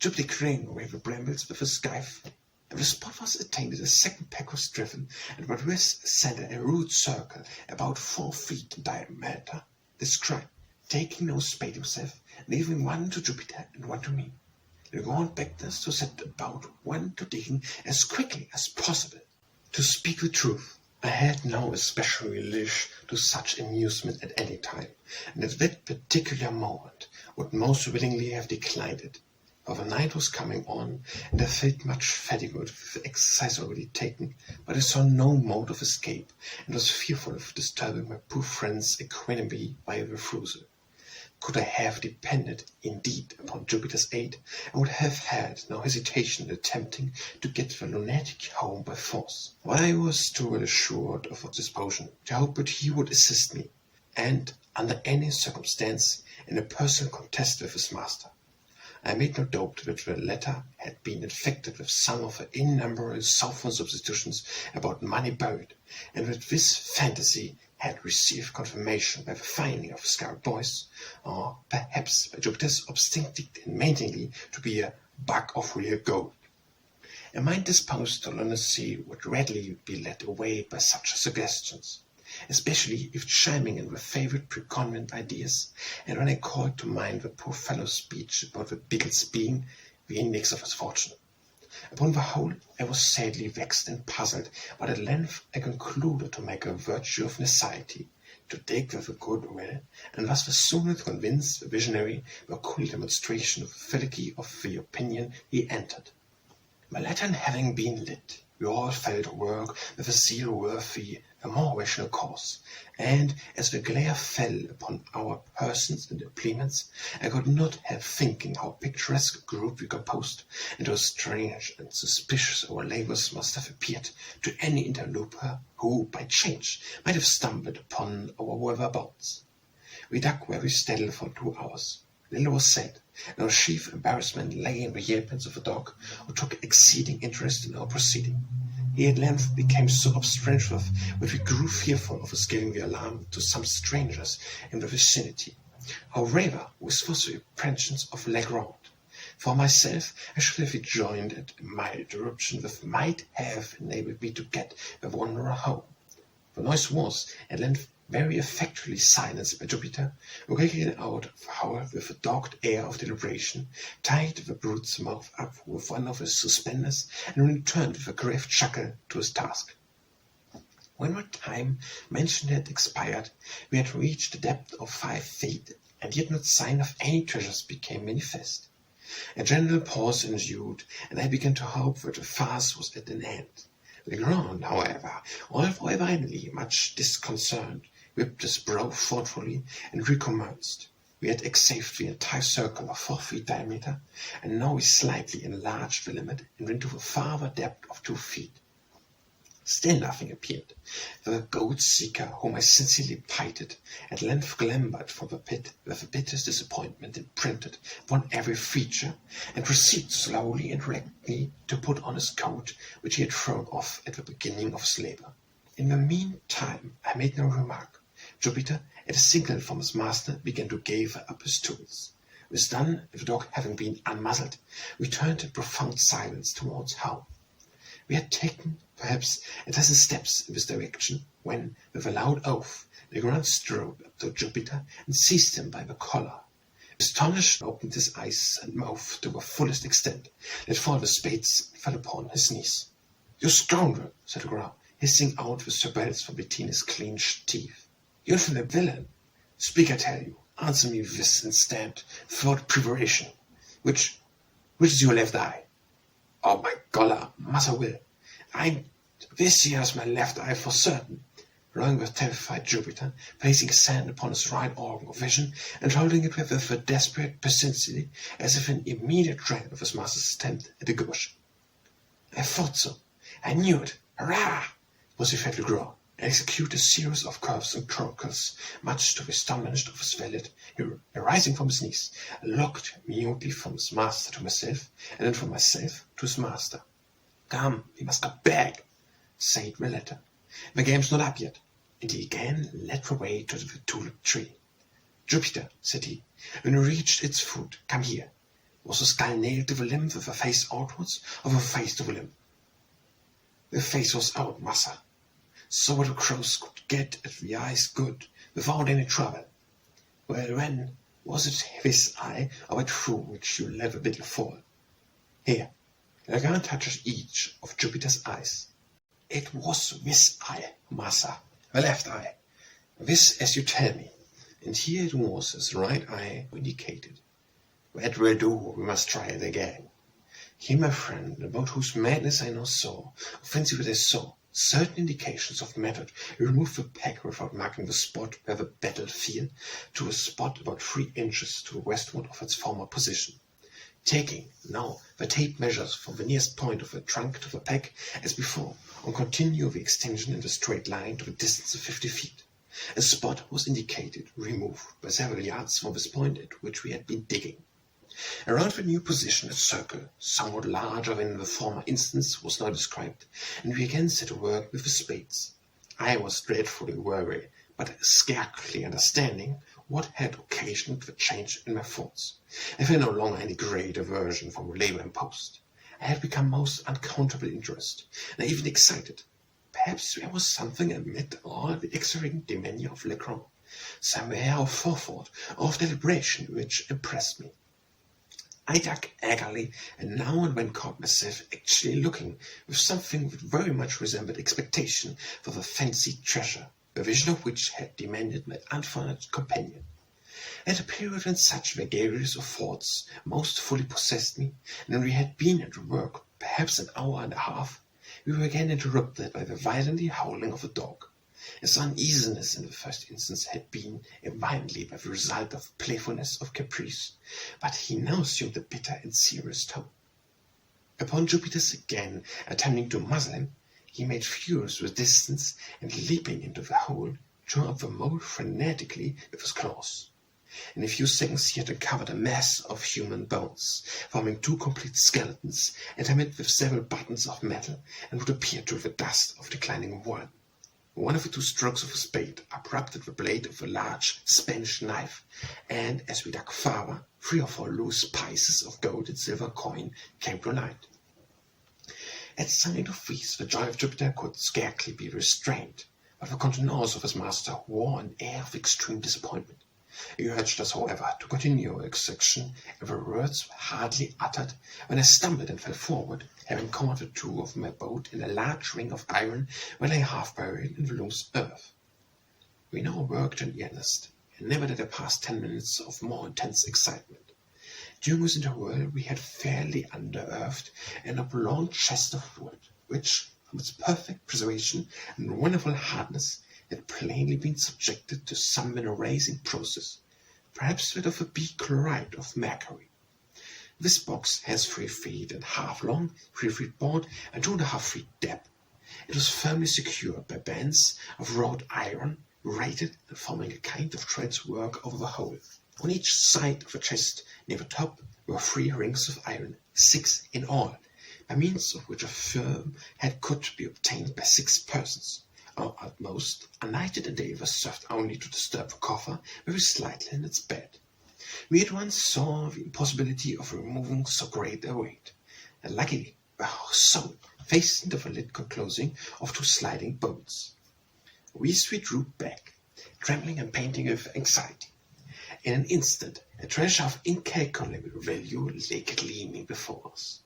Jupiter clearing away the brambles with a scythe, and the spot was attained. The second peg was driven, and by this center a rude circle about 4 feet in diameter described, taking no spade himself, leaving one to Jupiter and one to me. Legrand begged us to set about one to digging as quickly as possible. To speak the truth, I had no especial relish to such amusement at any time, and at that particular moment would most willingly have declined it. For the night was coming on, and I felt much fatigued with the exercise already taken, but I saw no mode of escape, and was fearful of disturbing my poor friend's equanimity by a refusal. Could I have depended, indeed, upon Jupiter's aid, I would have had no hesitation in attempting to get the lunatic home by force. But I was too well assured of his disposition to hope that he would assist me, and, under any circumstance, in a personal contest with his master. I made no doubt that the latter had been infected with some of the innumerable southern substitutions about money buried, and that this fantasy had received confirmation by the finding of the scarlet boys, or perhaps by Jupiter's obstinate and mainly to be a bag of real gold. A mind disposed to lunacy would readily be led away by such suggestions, especially if chiming in with favorite preconceived ideas, and when I called to mind the poor fellow's speech about the beetle's being the index of his fortune. Upon the whole, I was sadly vexed and puzzled, but at length I concluded to make a virtue of necessity, to dig with a good will, and thus was sooner to convince the visionary by a cool demonstration of the fidelity of the opinion he entered. My lantern having been lit, we all fell to work with a zeal worthy a more rational cause, and as the glare fell upon our persons and implements, I could not help thinking how picturesque a group we composed, and how strange and suspicious our labours must have appeared to any interloper who, by chance, might have stumbled upon our whereabouts. We dug very steadily for 2 hours. Little was said, and our chief embarrassment lay in the yelpings of the dog, who took exceeding interest in our proceeding. He at length became so obstreperous that we grew fearful of his giving the alarm to some strangers in the vicinity. However, this was the apprehensions of Legrand. For myself, I should have rejoined at my interruption that might have enabled me to get the wanderer home. The noise was, at length, very effectually silenced by Jupiter, who came out of the hour with a dogged air of deliberation, tied the brute's mouth up with one of his suspenders, and returned with a grave chuckle to his task. When our time mentioned had expired, we had reached a depth of 5 feet, and yet not sign of any treasures became manifest. A general pause ensued, and I began to hope that the farce was at an end. Legrand, however, although evidently much disconcerted, whipped his brow thoughtfully and recommenced. We had exceeded the entire circle of 4 feet diameter, and now we slightly enlarged the limit and went to a farther depth of 2 feet. Still nothing appeared. The goat-seeker, whom I sincerely pitied, at length clambered from the pit with the bitterest disappointment imprinted upon every feature, and proceeded slowly and reluctantly to put on his coat, which he had thrown off at the beginning of his labour. In the meantime I made no remark. Jupiter, at a signal from his master, began to gather up his tools. This done, and the dog having been unmuzzled, we turned in profound silence towards home. We had taken, perhaps, a dozen steps in this direction, when, with a loud oath, Legrand strode up to Jupiter and seized him by the collar. Astonished, he opened his eyes and mouth to the fullest extent, let fall the spades, and fell upon his knees. "You scoundrel!" said Legrand, hissing out the serpents from between his clenched teeth. "You infamous villain! Speak, I tell you. Answer me this instant, without preparation. Which is your left eye?" "Oh, my gollar, Massa Will, this here is my left eye for certain," roaring the terrified Jupiter, placing his hand upon his right organ of vision, and holding it with a desperate persistency, as if in immediate dread of his master's attempt at a gouge. "I thought so. I knew it. Hurrah!" vociferated Legrand, and executed a series of curves and croakers, much to the astonishment of his valet, who, arising from his knees, looked mutely from his master to myself, and then from myself to his master. "Come, we must go back," said the latter. "The game's not up yet," and he again led the way to the tulip tree. "Jupiter," said he, when we reached its foot, "come here. Was the skull nailed to the limb with the face outwards, or the face to the limb?" "The face was out, massa, so that the crows could get at the eyes good, without any trouble." "Well, then, was it this eye, or that through which you let the beetle fall?" "Here." Legrand touched each of Jupiter's eyes. "It was this eye, massa, the left eye. This, as you tell me." And here it was his right eye indicated. "That will do, we must try it again." Here, my friend, about whose madness I now saw, or fancy that I saw, certain indications of method, removed the peg without marking the spot where the battle field, to a spot about 3 inches to the westward of its former position. Taking, now, the tape measures from the nearest point of the trunk to the peg, as before, and continue the extension in a straight line to a distance of 50 feet. A spot was indicated, removed by several yards from this point at which we had been digging. Around the new position a circle, somewhat larger than in the former instance, was now described, and we again set to work with the spades. I was dreadfully weary, but scarcely understanding what had occasioned the change in my thoughts. I felt no longer any great aversion from labour imposed. I had become most uncountable interested, and even excited. Perhaps there was something amid all the extravagant demeanour of Legrand, some air of forethought or of deliberation which impressed me. I dug eagerly, and now and then caught myself actually looking with something that very much resembled expectation for the fancied treasure, the vision of which had demanded my unfortunate companion. At a period when such vagaries of thoughts most fully possessed me, and when we had been at work perhaps an hour and a half, we were again interrupted by the violently howling of a dog. His uneasiness in the first instance had been evidently by the result of playfulness or caprice, but he now assumed a bitter and serious tone. Upon Jupiter's again attempting to muzzle him, he made furious resistance, and leaping into the hole, tore up the mould frenetically with his claws. In a few seconds he had uncovered a mass of human bones, forming 2 complete skeletons, intermingled with several buttons of metal, and would appear to the dust of declining wood. One of the 2 strokes of a spade abrupted the blade of a large Spanish knife, and as we dug farther, 3 or 4 loose pieces of gold and silver coin came to light. At sight of these, the joy of Jupiter could scarcely be restrained, but the countenance of his master wore an air of extreme disappointment. He urged us, however, to continue our extraction, and the words were hardly uttered when I stumbled and fell forward, having caught the two of my boat in a large ring of iron that lay half buried in the loose earth. We now worked in earnest, and never did I pass 10 minutes of more intense excitement. During this interval we had fairly unearthed an oblong chest of wood, which, from its perfect preservation and wonderful hardness, had plainly been subjected to some mineralizing process, perhaps that of a bichloride of mercury. This box has 3 feet and a half long, 3 feet broad, and 2.5 feet depth. It was firmly secured by bands of wrought iron, rated and forming a kind of threads work over the whole. On each side of the chest, near the top, were 3 rings of iron, 6 in all, by means of which a firm head could be obtained by 6 persons. Our utmost united endeavor served only to disturb the coffer very slightly in its bed. We at once saw the impossibility of removing so great a weight, and luckily the so faced into the lid closing of 2 sliding bolts. We drew back, trembling and panting with anxiety. In an instant, a treasure of incalculable value lay gleaming before us.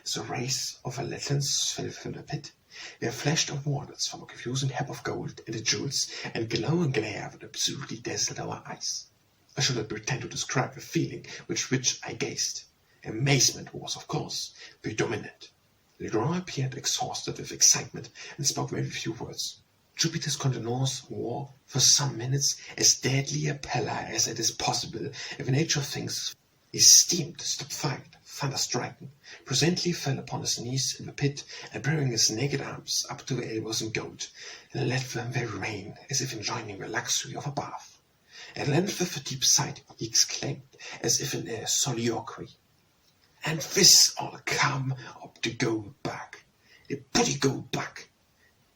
As the rays of the lanterns fell from the pit, there flashed upwards from a confusing heap of gold and the jewels, and glow and glare that absolutely dazzled our eyes. I should not pretend to describe the feeling with which I gazed. Amazement was, of course, predominant. Legrand appeared exhausted with excitement and spoke very few words. Jupiter's countenance wore for some minutes as deadly a pallor as it is possible if the nature of things is steamed, stupefied, thunder-stricken, presently fell upon his knees in the pit, and bearing his naked arms up to the elbows in gold, and let them there remain, as if enjoying the luxury of a bath. At length, with a deep sigh, he exclaimed, as if in a soliloquy, "And this all come up the gold bug, the pretty gold bug,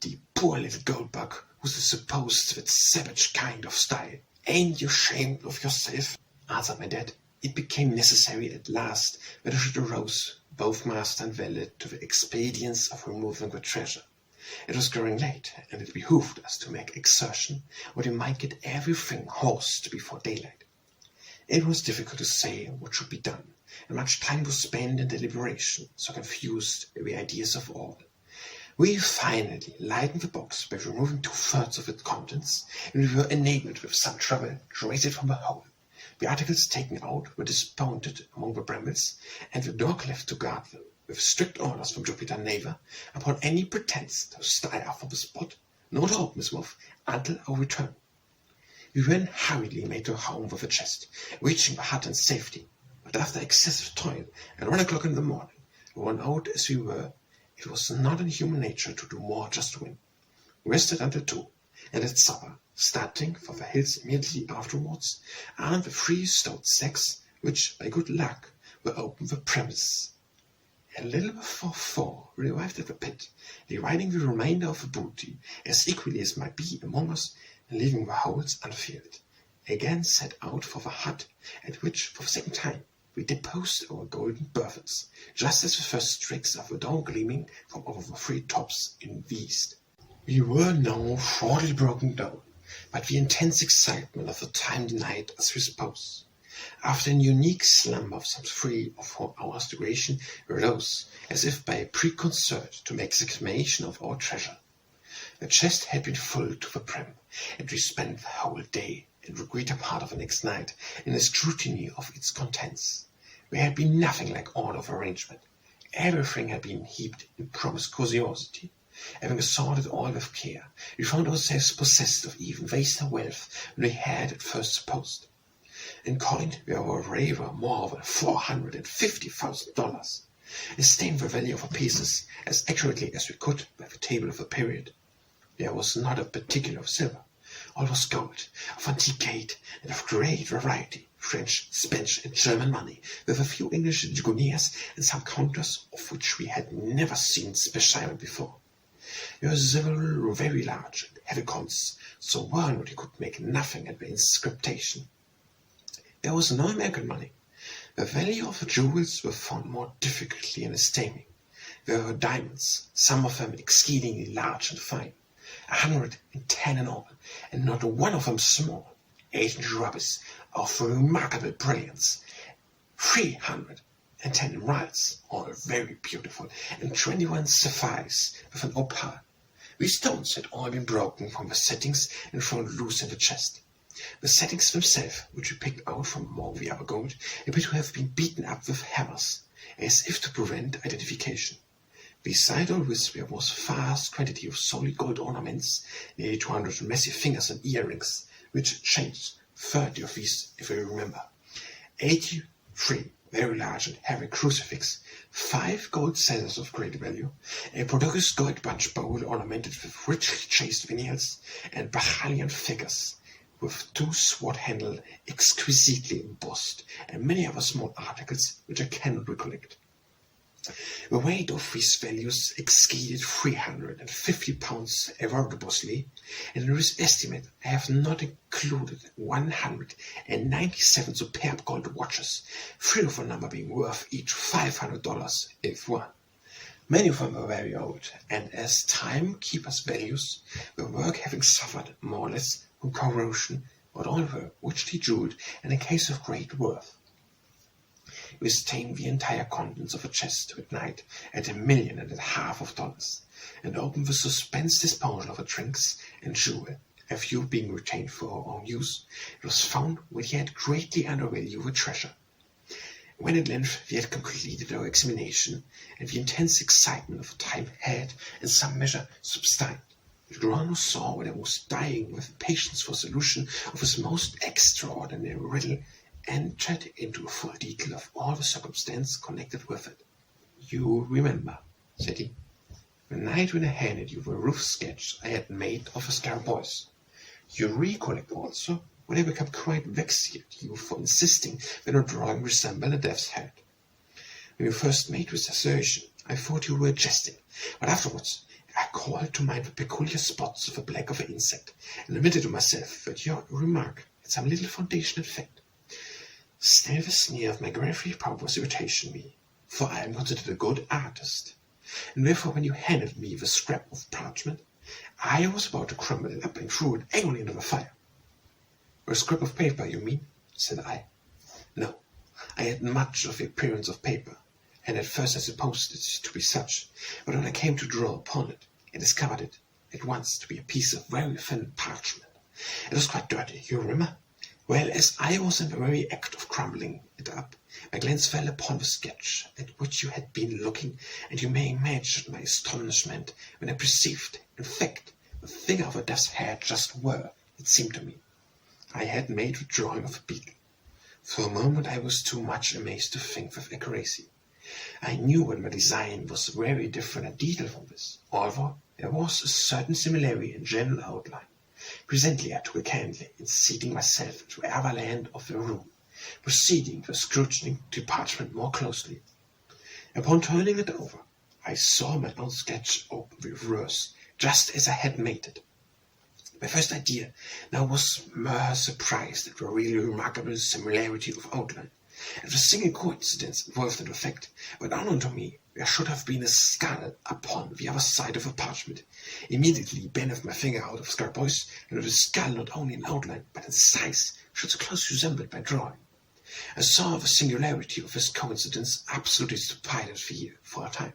the poor little gold bug who's supposed with savage kind of style. Ain't you ashamed of yourself?" answered my dad. It became necessary at last that I should arouse both master and valet to the expedience of removing the treasure. It was growing late, and it behooved us to make exertion, or we might get everything horsed before daylight. It was difficult to say what should be done, and much time was spent in deliberation, so confused were the ideas of all. We finally lightened the box by removing 2/3 of its contents, and we were enabled with some trouble to raise it from the hole. The articles taken out were dismounted among the brambles, and the dog left to guard them, with strict orders from Jupiter never, upon any pretence, to stir from the spot, nor to open his mouth until our return. We then hurriedly made our home with the chest, reaching the hut in safety, but after excessive toil, at 1 o'clock in the morning, worn out as we were, it was not in human nature to do more just to win. We rested until 2, and at supper, starting for the hills immediately afterwards, armed with 3 stout sacks, which, by good luck, were open the premises. A little before 4 we arrived at the pit, dividing the remainder of the booty as equally as might be among us, and leaving the holes unfilled. Again set out for the hut, at which, for the second time, we deposed our golden burthens, just as the first streaks of the dawn gleaming from over the 3 tops in the east. We were now shortly broken down, but the intense excitement of the time denied us repose. After an unique slumber of some 3 or 4 hours' duration, we rose, as if by a preconcert, to make examination of our treasure. The chest had been full to the brim, and we spent the whole day, and the greater part of the next night, in a scrutiny of its contents. There had been nothing like order of arrangement. Everything had been heaped in promiscuosity. Having assorted all with care, we found ourselves possessed of even vaster wealth than we had at first supposed. In coin, we were rather more than $450,000, estimating the value of our pieces as accurately as we could by the table of the period. There was not a particular of silver. All was gold, of antique date, and of great variety, French, Spanish, and German money, with a few English guineas and some counters of which we had never seen specimen before. There were several very large and heavy coins, so worn that you could make nothing at the inscription. There was no American money. The value of the jewels were found more difficultly in estimating. There were diamonds, some of them exceedingly large and fine, 110 in all, and not one of them small. ancient rubies of remarkable brilliance, 310 emeralds, all very beautiful, and 21 sapphires with an opal. These stones had all been broken from the settings and thrown loose in the chest. The settings themselves, which we picked out from among the other gold, appear to have been beaten up with hammers, as if to prevent identification. Beside all this, there was vast quantity of solid gold ornaments, nearly 200 massive fingers and earrings, which changed 30 of these, if I remember. 83 very large and heavy crucifix, 5 gold scissors of great value, a prodigious gold bunch bowl ornamented with richly chased vinyls, and Bacchalian figures, with 2 sword handles exquisitely embossed, and many other small articles which I cannot recollect. The weight of these values exceeded 350 pounds averageously, and in this estimate I have not included 197 superb gold watches, 3 of the number being worth each $500 if one. Many of them were very old, and as timekeepers' values, the work having suffered more or less from corrosion, but all were richly jeweled and in case of great worth. We stained the entire contents of a chest at night at $1.5 million, and opened the suspense disposal of the drinks and jewel, a few being retained for our own use. It was found we had greatly undervalued the treasure. When at length we had completed our examination, and the intense excitement of the time had, in some measure, subsided, Geronimo saw that I was dying with impatience for solution of this most extraordinary riddle, entered into a full detail of all the circumstances connected with it. "You remember," said he, "the night when I handed you the roof sketch I had made of the Scarabaeus. You recollect also when I became quite vexed at you for insisting that your drawing resembled a death's head. When you first made this assertion, I thought you were jesting, but afterwards I called to mind the peculiar spots of the black of the insect, and admitted to myself that your remark had some little foundation in fact. Still the sneer of my graphic purpose irritated me, for I am considered a good artist, and therefore when you handed me the scrap of parchment, I was about to crumble it up and throw it angrily into the fire. "A scrap of paper, you mean?" said I. "No, I had much of the appearance of paper, and at first I supposed it to be such, but when I came to draw upon it, I discovered it at once to be a piece of very thin parchment. It was quite dirty, you remember? Well, as I was in the very act of crumbling it up, my glance fell upon the sketch at which you had been looking, and you may imagine my astonishment when I perceived, in fact, the figure of a death's head just where, it seemed to me, I had made the drawing of a beetle. For a moment I was too much amazed to think with accuracy. I knew that my design was very different in detail from this, although there was a certain similarity in general outline. Presently I took a candle, and seating myself into the other end of the room, proceeding to scrutiny the parchment more closely. Upon turning it over, I saw my own sketch open the reverse, just as I had made it. My first idea now was more surprised at the really remarkable similarity of outline, and the single coincidence involved in the fact that unknown to me there should have been a skull upon the other side of the parchment. Immediately beneath my finger out of Scarabaeus, and the skull not only in outline but in size should so closely resembled my drawing. I saw the singularity of this coincidence absolutely stupid for a time.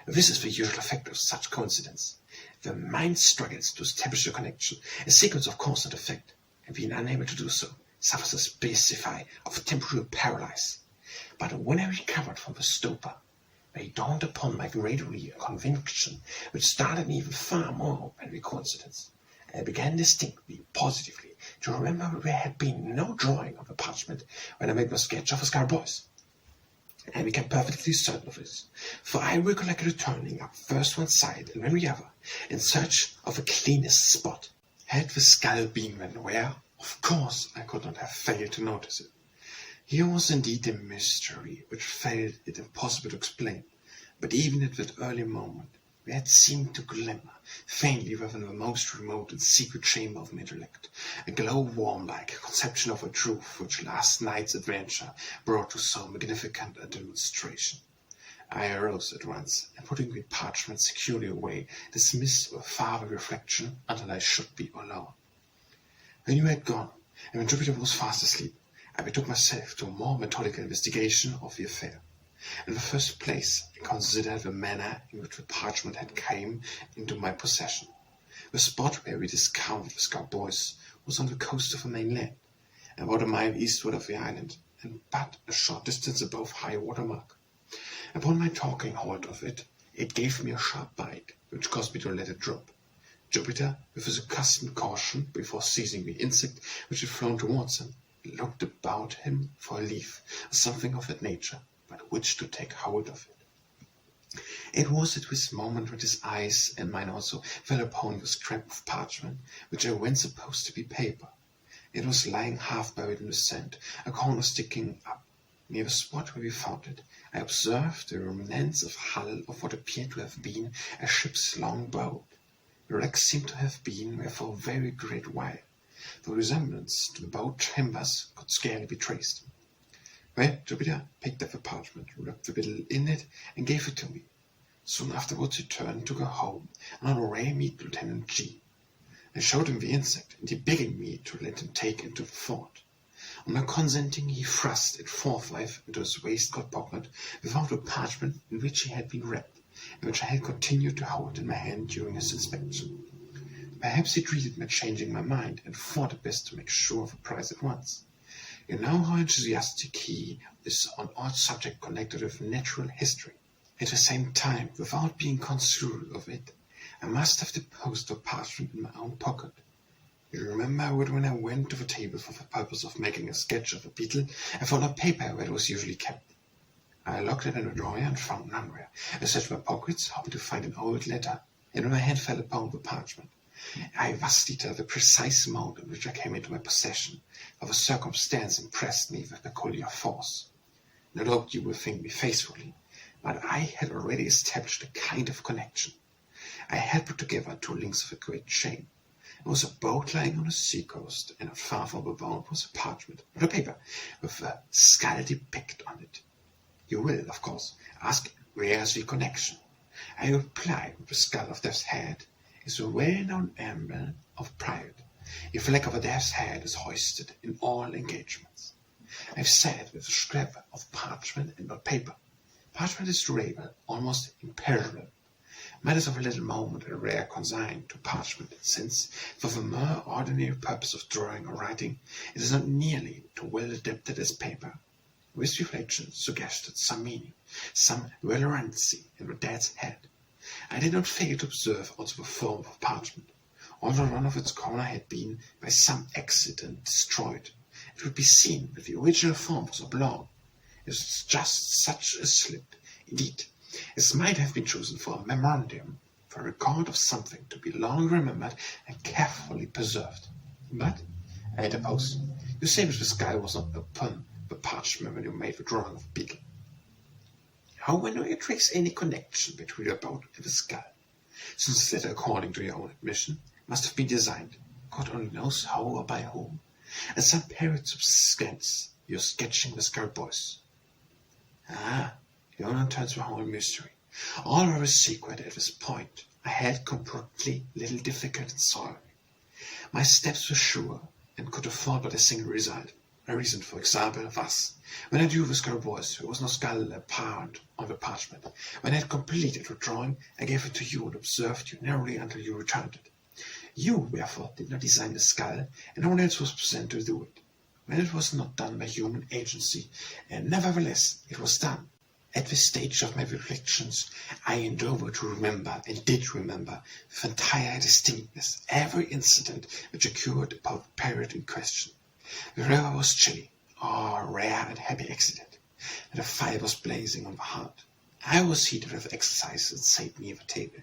This is the usual effect of such coincidence. The mind struggles to establish a connection, a sequence of cause and effect, and being unable to do so, suffers a species of temporal paralysis. But when I recovered from the stupor, there dawned upon my gradually a conviction which startled me even far more than the coincidence. I began distinctly, positively, to remember that there had been no drawing of the parchment when I made my sketch of the Scarabaeus. I became perfectly certain of this, for I recollected turning up first one side and then the other, in search of the cleanest spot. Had the skull been then where? Of course I could not have failed to notice it. Here was indeed a mystery which felt it impossible to explain, but even at that early moment there had seemed to glimmer, faintly within the most remote and secret chamber of my intellect, a glow-worm like conception of a truth which last night's adventure brought to so magnificent a demonstration. I arose at once, and putting the parchment securely away, dismissed with farther reflection until I should be alone. When you had gone, and when Jupiter was fast asleep, I betook myself to a more methodical investigation of the affair. In the first place, I considered the manner in which the parchment had come into my possession. The spot where we discovered the Scout boys was on the coast of the mainland, about a mile eastward of the island, and but a short distance above high water mark. Upon my taking hold of it, it gave me a sharp bite, which caused me to let it drop. Jupiter, with his accustomed caution, before seizing the insect which had flown towards him, looked about him for a leaf, or something of that nature, by which to take hold of it. It was at this moment that his eyes, and mine also, fell upon the scrap of parchment, which I then supposed to be paper. It was lying half buried in the sand, a corner sticking up. Near the spot where we found it, I observed the remnants of hull of what appeared to have been a ship's long boat. The wreck seemed to have been there for a very great while. The resemblance to the boat timbers could scarcely be traced. Well, Jupiter picked up the parchment, wrapped the bottle in it, and gave it to me. Soon afterwards he turned to go home, and on the way meet Lieutenant G. I showed him the insect, and he begged me to let him take it to the fort. On my consenting, he thrust it forthwith into his waistcoat pocket without the parchment in which he had been wrapped, and which I had continued to hold in my hand during his inspection. Perhaps he dreaded my changing my mind, and thought it best to make sure of the prize at once. You know how enthusiastic he is on all subjects connected with natural history. At the same time, without being consumed of it, I must have deposed the parchment in my own pocket. You remember that when I went to the table for the purpose of making a sketch of a beetle, I found a paper where it was usually kept. I locked it in a drawer and found none there. I searched my pockets, hoping to find an old letter, and when my hand fell upon the parchment, I thus detailed the precise mode in which I came into my possession, for the circumstance impressed me with peculiar force. No doubt you will think me faithfully, but I had already established a kind of connection. I had put together two links of a great chain. There was a boat lying on the sea-coast, and not far from the boat was a parchment, not a paper, with a skull depicted on it. You will, of course, ask where is the connection. I reply that the skull of Death's Head is a well-known emblem of pride. The flag of a death's head is hoisted in all engagements. I have said with a scrap of parchment and not paper. Parchment is durable, almost imperishable. Matters of a little moment are rare consigned to parchment, since, for the more ordinary purpose of drawing or writing, it is not nearly so well adapted as paper. This reflection suggested some meaning, some relevancy in the death's head. I did not fail to observe also the form of parchment. Although one of its corners had been by some accident destroyed, it would be seen that the original form was oblong. It was just such a slip. Indeed, it might have been chosen for a memorandum, for a record of something to be long remembered and carefully preserved. But, I interposed, you say that the skull was not upon the parchment when you made the drawing of a beetle. How will you trace any connection between the boat and the skull, since the letter, according to your own admission, must have been designed, God only knows how or by whom, as some period substance you're sketching the Scout boys? Ah, you now turn to the whole mystery. All was secret at this point. I had comparatively little difficulty in solving. My steps were sure, and could afford but a single result. I reasoned, for example, thus. When I drew the Scout boys, there was no skull apparent on the parchment. When I had completed the drawing, I gave it to you and observed you narrowly until you returned it. You, therefore, did not design the skull, and no one else was present to do it. When it was not done by human agency, and nevertheless it was done. At this stage of my reflections, I endeavored to remember, and did remember, with entire distinctness, every incident which occurred about the period in question. The river was chilly, a rare and happy accident, and a fire was blazing on the hearth. I was heated with exercise and sat near the table.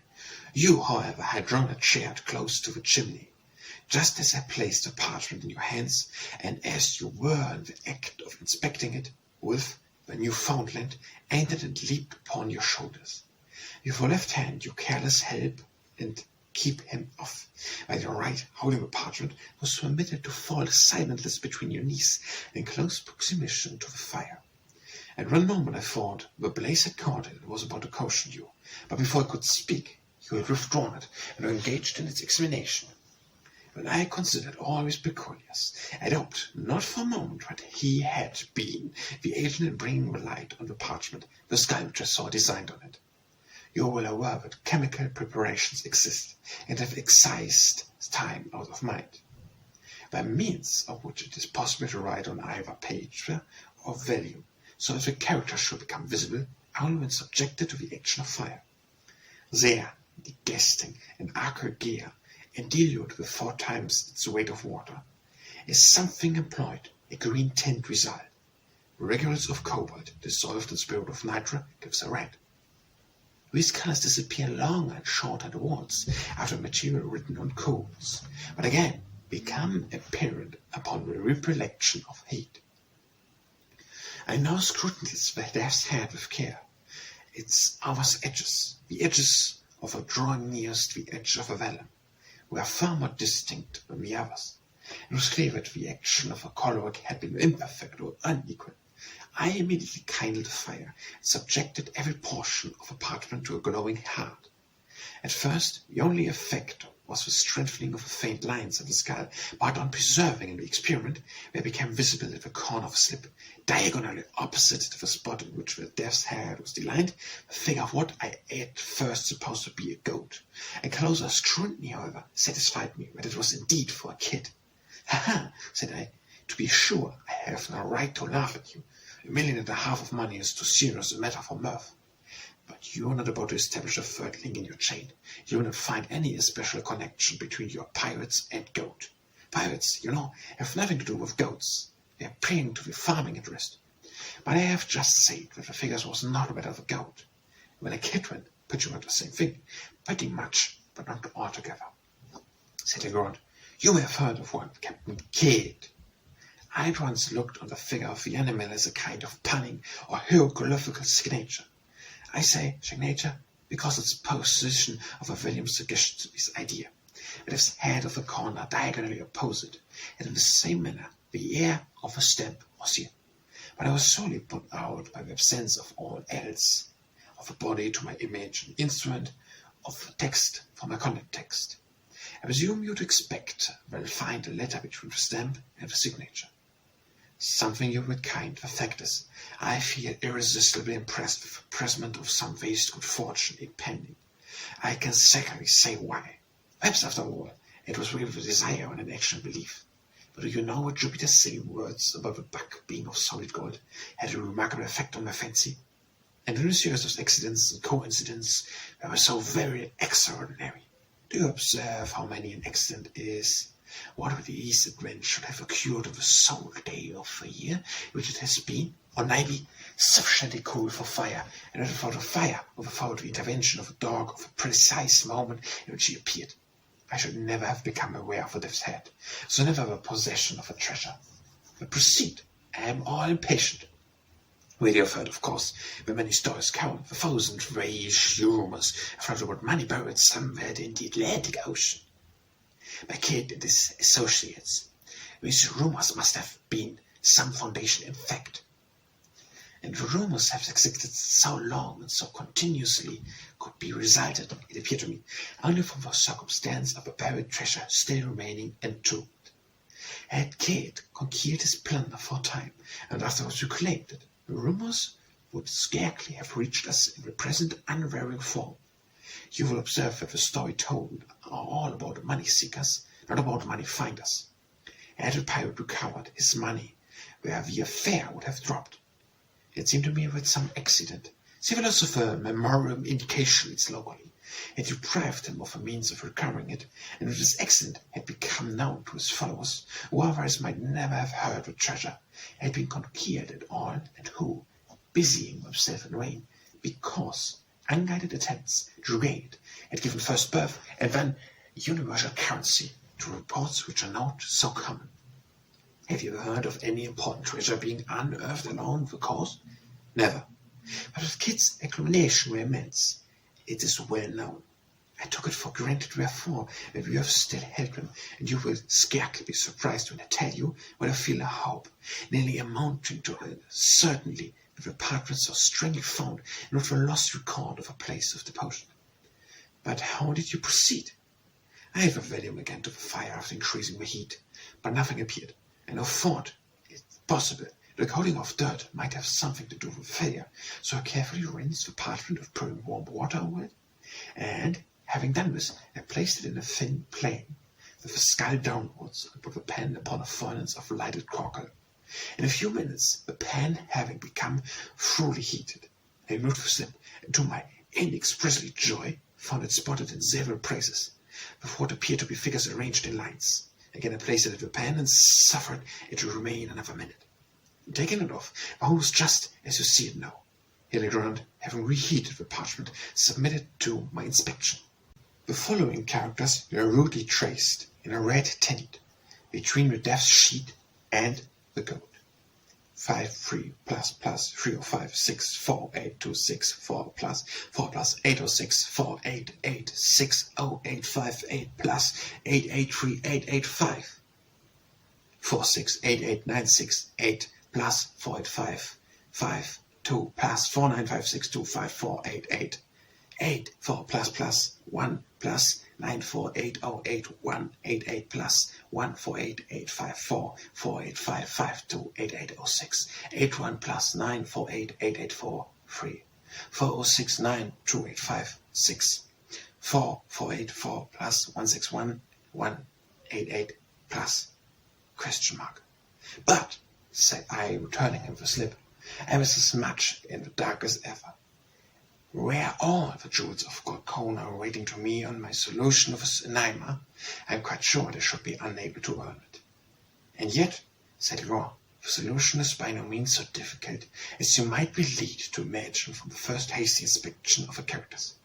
You, however, had drawn a chair close to the chimney, just as I placed the parchment in your hands, and as you were in the act of inspecting it, with the Newfoundland entered and leaped upon your shoulders. With your left hand you careless help and keep him off. By your right, holding the parchment, was permitted to fall silentless between your knees in close proximity to the fire. At one moment I thought the blaze had caught it and was about to caution you, but before I could speak, you had withdrawn it and were engaged in its examination. When I considered all his peculiars, I doubt not for a moment that he had been the agent in bringing the light on the parchment the sculptor saw designed on it. You are well aware that chemical preparations exist and have excised time out of mind, by means of which it is possible to write on either page or volume, so that the character should become visible only when subjected to the action of fire. There, digesting an aqua gear and dilute with 4 times its weight of water, is something employed, a green tint result. Regulars of cobalt dissolved in spirit of nitre gives a red. These colors disappear long and short at once after material written on coals, but again become apparent upon the recollection of heat. I now scrutinize the death's head with care. Its outward edges, the edges of a drawing nearest the edge of a vellum, were far more distinct than the others. It was clear that the action of a color had been imperfect or unequal. I immediately kindled a fire and subjected every portion of the parchment to a glowing heart. At first, the only effect was the strengthening of the faint lines of the skull, but on preserving in the experiment, they became visible at the corner of a slip, diagonally opposite to the spot in which the death's head was delineated, the figure of what I at first supposed to be a goat. A closer scrutiny, however, satisfied me that it was indeed for a kid. "Ha-ha," said I, "to be sure, I have no right to laugh at you. $1.5 million of money is too serious a matter for mirth. But you are not about to establish a third link in your chain. You will not find any especial connection between your pirates and goat. Pirates, you know, have nothing to do with goats. They are playing to the farming interest. But I have just said that the figures was not that of a goat. When a kid went, pretty much the same thing. Pretty much, but not altogether," said Edgar. "You may have heard of one, Captain Kidd. I at once looked on the figure of the animal as a kind of punning or hieroglyphical signature. I say signature because its position of a volume suggests this idea. It is head of the corner diagonally opposite, and in the same manner the air of a stamp was here. But I was sorely put out by the absence of all else, of a body to my image, an instrument, of text for my contact text. I presume you'd expect that I'll find a letter between the stamp and the signature. Something you would kind. The fact is, I feel irresistibly impressed with the presentment of some vast good fortune impending. I can exactly say why. Perhaps, after all, it was really the desire and an actual belief. But do you know what Jupiter's silly words about the buck being of solid gold had a remarkable effect on my fancy? And in the series of accidents and coincidents, they were so very extraordinary. Do you observe how many an accident is? What with the ease that one should have occurred on the sole day of the year, which it has been, or maybe sufficiently cool for fire, and not without a fire, or without the intervention of a dog of the precise moment in which he appeared. I should never have become aware of the death's head, so never have a possession of a treasure. But proceed, I am all impatient. Well, you have heard, of course, the many stories count, the thousand vague rumors afloat about money buried somewhere in the Atlantic Ocean. My kid and his associates. These rumors must have been some foundation in fact. And the rumors have existed so long and so continuously could be resulted, it appeared to me, only from the circumstance of a buried treasure still remaining entombed. Had Kate concealed his plunder for a time, and afterwards reclaimed it, the rumors would scarcely have reached us in the present unvarying form. You will observe that the story told are all about money seekers, not about money finders. Had the pirate recovered his money where the affair would have dropped? It seemed to me that some accident, similar of a memoriam indications locally, had deprived him of a means of recovering it, and that this accident had become known to his followers, who otherwise might never have heard the treasure had been concealed at all, and who, busying themselves in vain, because unguided attempts to gain it had given first birth and then universal currency to reports which are not so common. Have you heard of any important treasure being unearthed along the coast? Never. But with Kidd's acclamation were immense. It is well known. I took it for granted, therefore, that you have still held them, and you will scarcely be surprised when I tell you what I feel a hope, nearly amounting to certainly, that the parchment so strangely found, and with a lost record of a place of devotion. But how did you proceed? I had a volume again to the fire after increasing the heat, but nothing appeared, and I thought it possible the coating of dirt might have something to do with the failure, so I carefully rinsed the parchment with pouring warm water over it, and, having done this, I placed it in a thin plane, with the skull downwards, and put the pen upon a furnace of lighted charcoal. In a few minutes, the pan having become thoroughly heated, I removed the slip, and to my inexpressible joy, found it spotted in several places, with what appeared to be figures arranged in lines. Again I placed it in the pan, and suffered it to remain another minute. Taking it off, the whole was just as you see it now. Here later on, having reheated the parchment, submitted to my inspection. The following characters were rudely traced in a red tint between the death sheet and the goat. 5 3 plus plus 305 6 4 8 2 6 4 plus 4 plus 806 4 8 8 6 0 8 5 8 plus 8 8 3 8 8 5 4 6 8 8 9 6 8 plus 4 8 5 5 2 plus 4 9 5 6 2 5 4 8 8 8 4 plus 1 plus 9 4 8 0 8 1 8 8 plus 1 4 8 8 5 4 4 8 5 5 2 8 8 0 6 8 1 plus 9 4 8 8 8 4 3 4 0 6 9 2 8 5 6 4 4 8 4 plus 1 6 1 1 8 8 plus question mark. But, said I, returning him the slip, I was as much in the dark as ever. Were all the jewels of Gorkona waiting to me on my solution of this enigma, I am quite sure I should be unable to earn it. And yet, said Laurent, the solution is by no means so difficult as you might be led to imagine from the first hasty inspection of the characters.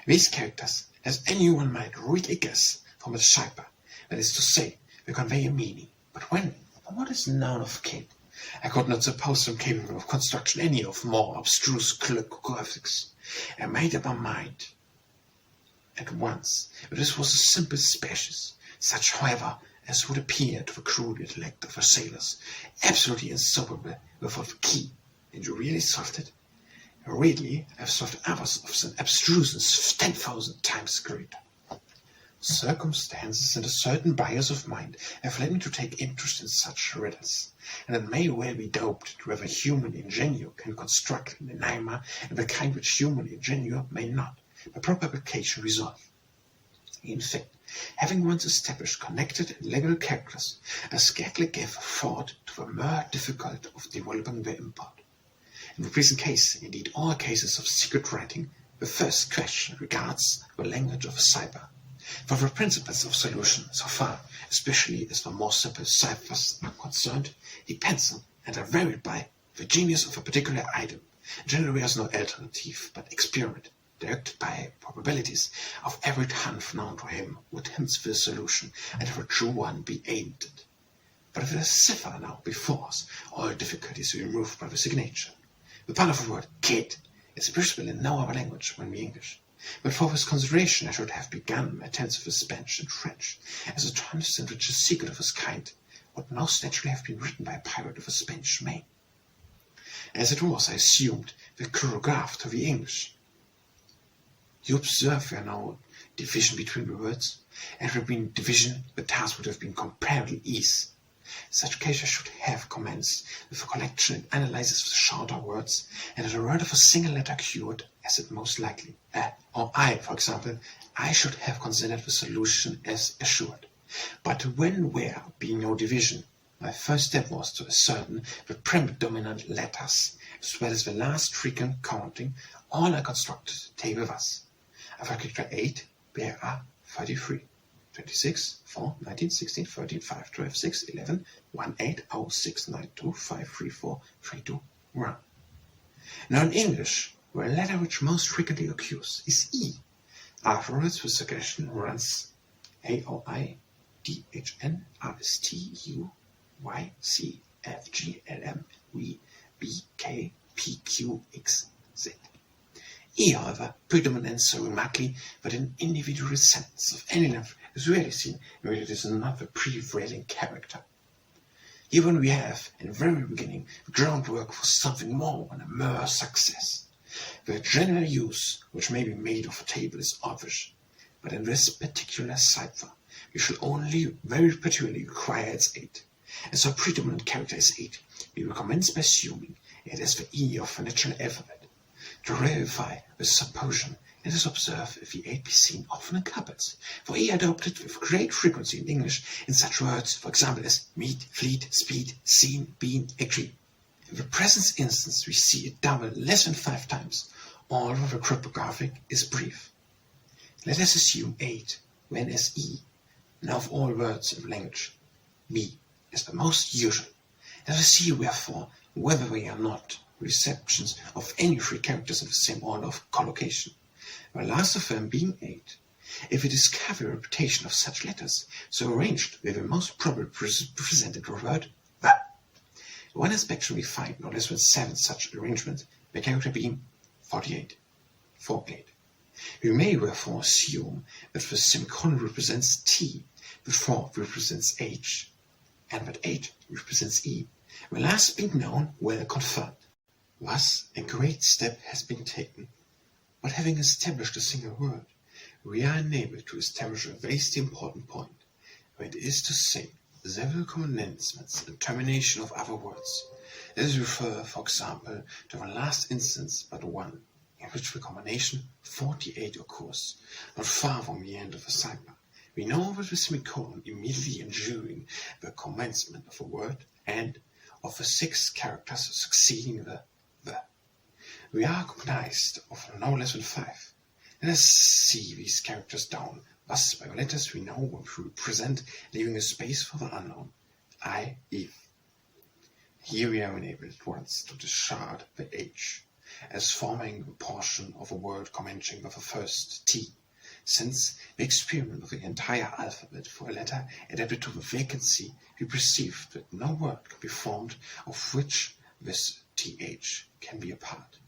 These characters, as anyone might readily guess from a cipher, that is to say, they convey a meaning. But when, from what is known of Kate, I could not suppose them capable of construction any of more abstruse graphics. I made up my mind at once that this was a simple species, such, however, as would appear to the crude intellect of the sailors, absolutely insolvable without the key. And you really solved it? Really, I have solved others of an abstruseness 10,000 times greater. Circumstances and a certain bias of mind have led me to take interest in such riddles, and it may well be doubted whether human ingenue can construct an enigma of the kind which human ingenue may not, by proper application, resolve. In fact, having once established connected and legal characters, I scarcely gave a thought to the mere difficulty of developing their import. In the present case, indeed all cases of secret writing, the first question regards the language of a cipher. For the principles of solution, so far, especially as the more simple ciphers are concerned, depends on and are varied by the genius of a particular item. Generally has no alternative but experiment, directed by probabilities of every hand known to him, would hence the solution, and if a true one be aimed at. But if the cipher now before us, all difficulties are removed by the signature. The part of the word kid is appreciable in no other language when we English. But for this consideration I should have begun my attempts with Spanish and French, as the terms in which a secret of this kind would most naturally have been written by a pirate of a Spanish main. As it was, I assumed the chirograph to the English. You observe there now division between the words, and had there been division, the task would have been comparatively easy. In such case I should have commenced with a collection and analysis of the shorter words, and at a word of a single letter cured, as it most likely. Or I, for example, I should have considered the solution as assured. But when there being no division, my first step was to ascertain the predominant letters, as well as the last frequent counting. All I constructed the table thus. Of character 8, there are 33. 26, 4, 19, 16, 13, 5, 12, 6, 11, 1, 8, 0, 6, 9, 2, 5, 3, 4, 3, 2, 1. Now in English, the letter which most frequently occurs is E. Afterwards, the succession runs A, O, I, D, H, N, R, S, T, U, Y, C, F, G, L, M, V, B, K, P, Q, X, Z. E, however, predominates so remarkably that an individual sentence of any length is rarely seen where it is not the prevailing character. Here when we have, in the very beginning, the groundwork for something more than a mere success. The general use which may be made of a table is obvious, but in this particular cipher, we shall only very particularly require its aid. As our predominant character is 8, we will commence by assuming it is the E of the natural alphabet. To verify this supposition, let us observe if the 8 be seen often in couplets, for E adopted with great frequency in English in such words, for example, as meet, fleet, speed, seen, been, agree. In the present instance, we see it double less than 5 times, although the cryptographic is brief. Let us assume 8 when as E. Now of all words in the language, B is the most usual. Let us see, therefore, whether they are not receptions of any 3 characters in the same order of collocation, the last of them being 8. If we discover a repetition of such letters, so arranged, we will most probably present the word the. One inspection we find no less than 7 such arrangements, the character being 48. 48. We may therefore assume that the semicolon represents T, the 4 represents H, and that 8 represents E. The last being known, well confirmed. Thus, a great step has been taken, but having established a single word, we are enabled to establish a vastly important point, that is to say, several commencements and termination of other words. Let us refer, for example, to the last instance but one, in which the combination 48 occurs, not far from the end of the cipher. We know that the semicolon immediately ensuing the commencement of a word and of the 6 characters succeeding the. We are cognized of no less than 5. Let us see these characters down. Thus, by the letters we know what we represent, leaving a space for the unknown, I, E. Here we are enabled at once to discard the H, as forming a portion of a word commencing with the first T, since the experiment of the entire alphabet for a letter adapted to the vacancy, we perceive that no word can be formed of which this TH can be a part.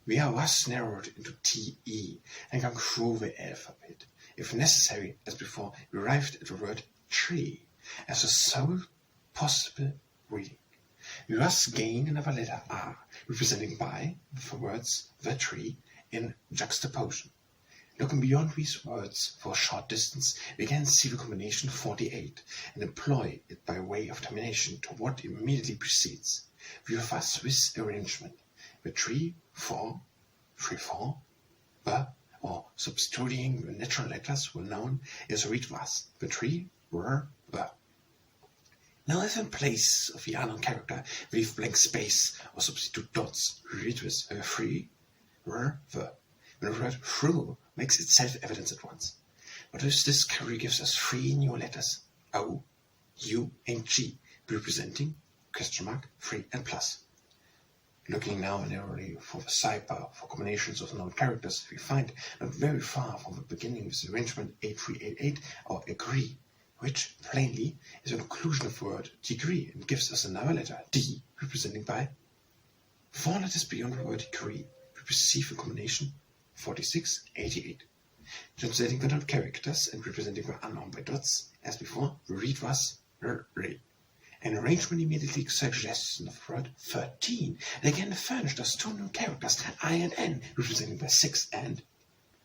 We are thus narrowed into TE and can through the alphabet, if necessary, as before, we arrived at the word tree as the sole possible reading. We thus gain another letter R, representing by the words the tree in juxtaposition. Looking beyond these words for a short distance, we again see the combination 48 and employ it by way of termination to what immediately precedes. We have thus this arrangement: the tree, 4, 3, 4, the, or substituting the natural letters were known as read thus: the tree, were, the. Now if in place of the unknown character we leave blank space or substitute dots, we read with 3, were, the. When the word through makes itself evident at once. But this discovery gives us 3 new letters, O, U, and G, representing ? 3 and plus. Looking now narrowly for the cipher for combinations of known characters, we find not very far from the beginning of the arrangement 8388 or agree, which plainly is an inclusion of the word degree and gives us another letter, D, representing by 4 letters beyond the word degree. We perceive a combination 4688. Translating the known characters and representing the unknown by dots, as before, we read thus, re. An arrangement immediately suggests the word 13, and again furnished us 2 new characters, I and N, representing by 6 and.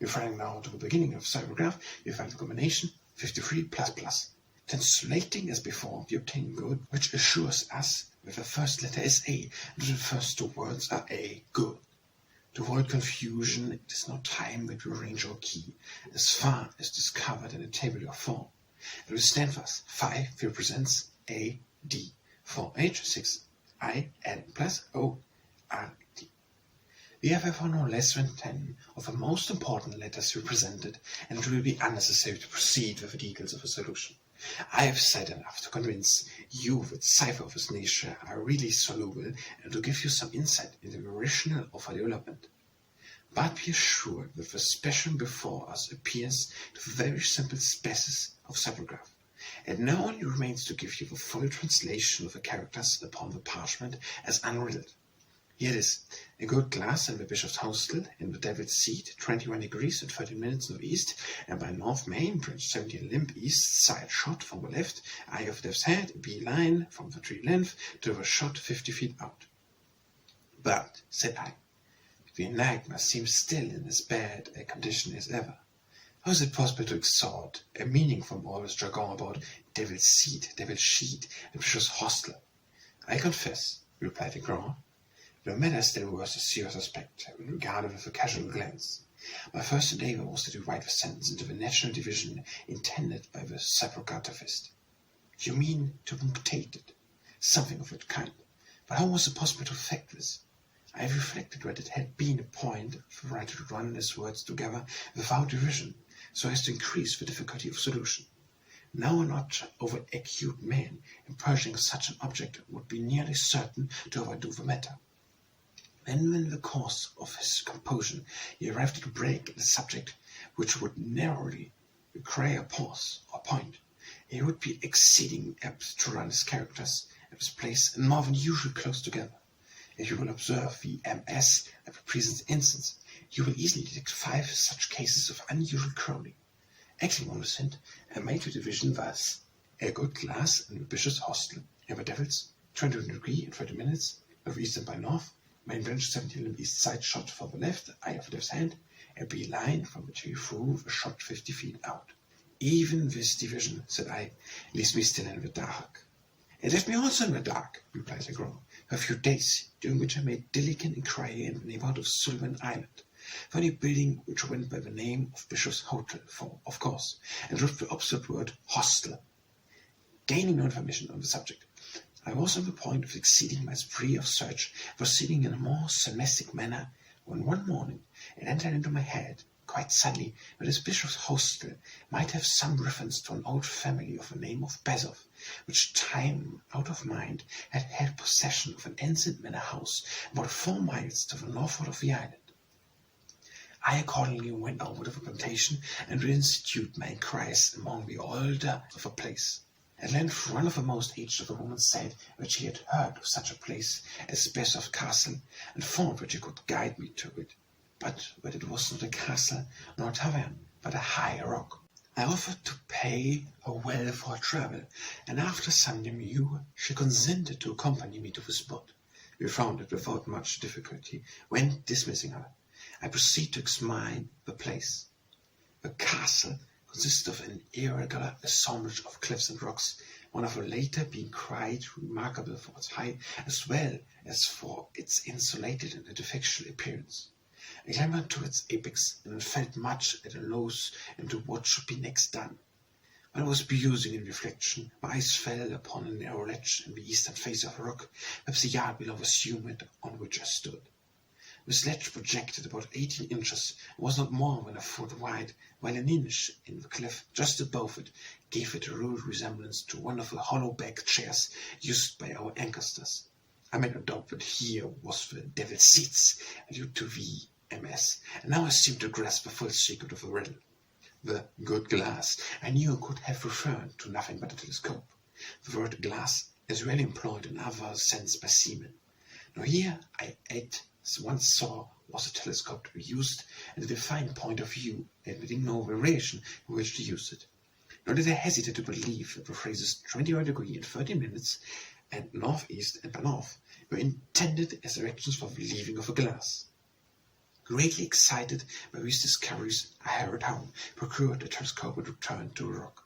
Referring now to the beginning of the ciphergraph, we find the combination 53 plus plus. Translating as before, we obtain good, which assures us that the first letter is A, and the first 2 words are A, good. To avoid confusion, it is now time that we arrange our key, as far as discovered in a tabular form. It will stand thus: 5 represents A, D, 4H, 6, I, N, plus O, R, D. We have therefore no less than 10 of the most important letters represented, and it will be unnecessary to proceed with the details of the solution. I have said enough to convince you that ciphers of this nature are really soluble and to give you some insight into the rationale of our development. But be assured that the specimen before us appears to the very simple species of ciphergraph. It now only remains to give you the full translation of the characters upon the parchment as unriddled. Here it is: a good glass in the Bishop's Hostel, in the Devil's Seat, 21 degrees and 13 minutes northeast, and by North Main, Bridge 17 limb east side shot from the left, eye of Death's Head, B line from the tree length to the shot 50 feet out. But, said I, the enigma seems still in as bad a condition as ever. How is it possible to extract a meaning from all this jargon about devil's seed, devil's sheet, and precious hostel? I confess, replied the grower, the matter still wears a serious aspect when regarded with a casual glance. My first endeavour was to divide the sentence into the natural division intended by the subrogatophist. You mean to mutate it? Something of that kind. But how was it possible to effect this? I have reflected that it had been a point of the writer to run his words together without division, so as to increase the difficulty of solution. Now a not over-acute man in purging such an object would be nearly certain to overdo the matter. Then, in the course of his composition, he arrived at a break in the subject which would narrowly require a pause or point. He would be exceeding apt to run his characters at this place and more than usual close together. If you will observe the MS at the present instance, you will easily detect 5 such cases of unusual crowding. Acting on this hint, I made the division thus: a good glass in the Bishop's hostel, in the Devils, 21 degrees and 30 minutes, of east and by north, main branch 70 on the east side shot for the left, eye of the devil's hand, a B line from which he threw a shot 50 feet out. Even this division, said I, leaves me still in the dark. It left me also in the dark, replied the girl, for a few days, during which I made diligent inquiry in the neighborhood of Sullivan Island, for any building which went by the name of Bishop's Hotel, for, of course, and with the opposite word hostel. Gaining no information on the subject, I was on the point of exceeding my spree of search, proceeding in a more domestic manner, when one morning it entered into my head, quite suddenly, that this Bishop's Hostel might have some reference to an old family of the name of Bezov, which time out of mind had possession of an ancient manor house about 4 miles to the northward of the island. I accordingly went over to the plantation and reinstituted my inquiries among the older of the place. At length one of the most aged of the women said that she had heard of such a place as Bezov Castle, and thought that she could guide me to it, but that it was not a castle nor a tavern, but a high rock. I offered to pay her well for her travel, and after some demur she consented to accompany me to the spot. We found it without much difficulty, when, dismissing her, I proceeded to examine the place. The castle consisted of an irregular assemblage of cliffs and rocks, one of the latter being quite remarkable for its height as well as for its insulated and artificial appearance. I clambered to its apex and felt much at a loss into what should be next done. When I was musing in reflection, my eyes fell upon a narrow ledge in the eastern face of the rock, perhaps a yard below the summit on which I stood. This ledge projected about 18 inches and was not more than a foot wide, while an inch in the cliff just above it gave it a rude resemblance to one of the hollow-backed chairs used by our ancestors. I made no doubt that here was the devil's seats due to the MS, and now I seemed to grasp the full secret of the riddle. The good glass I knew could have referred to nothing but a telescope. The word glass is rarely employed in other sense by seamen. Now here I at once saw was a telescope to be used, and a defined point of view, admitting no variation in which to use it. Nor did I hesitate to believe that the phrases 21 degrees and 30 minutes, and northeast and by north, were intended as directions for the leaving of a glass. Greatly excited by these discoveries, I hurried home, procured a telescope, and returned to the rock.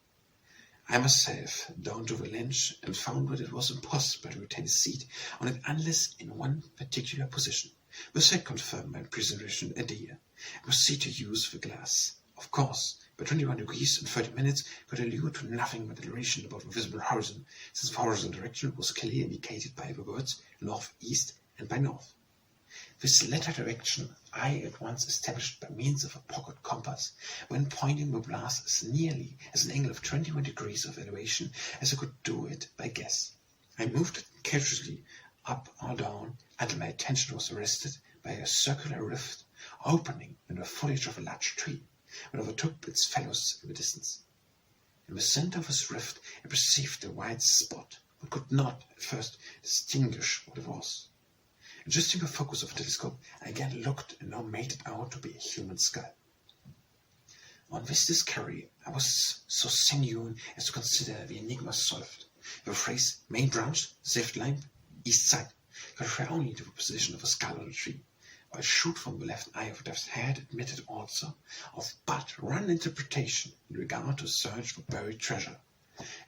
I myself down to the ledge, and found that it was impossible to retain a seat on it unless in one particular position. This had confirmed my preservation idea. I proceeded to use the glass. Of course, by 21 degrees and 30 minutes could allude to nothing but the duration about the visible horizon, since the horizon direction was clearly indicated by the words north, east, and by north. This latter direction I at once established by means of a pocket compass, when pointing the glass as nearly as an angle of 21 degrees of elevation as I could do it by guess. I moved it casually up or down until my attention was arrested by a circular rift opening in the foliage of a large tree, that overtook its fellows in the distance. In the center of this rift I perceived a white spot, but could not at first distinguish what it was. Adjusting the focus of the telescope, I again looked and now made it out to be a human skull. On this discovery, I was so sanguine as to consider the enigma solved. The phrase main branch, left line, east side, could refer only to the position of a skull on a tree. while shoot from the left eye of Death's head admitted also of but one interpretation in regard to search for buried treasure.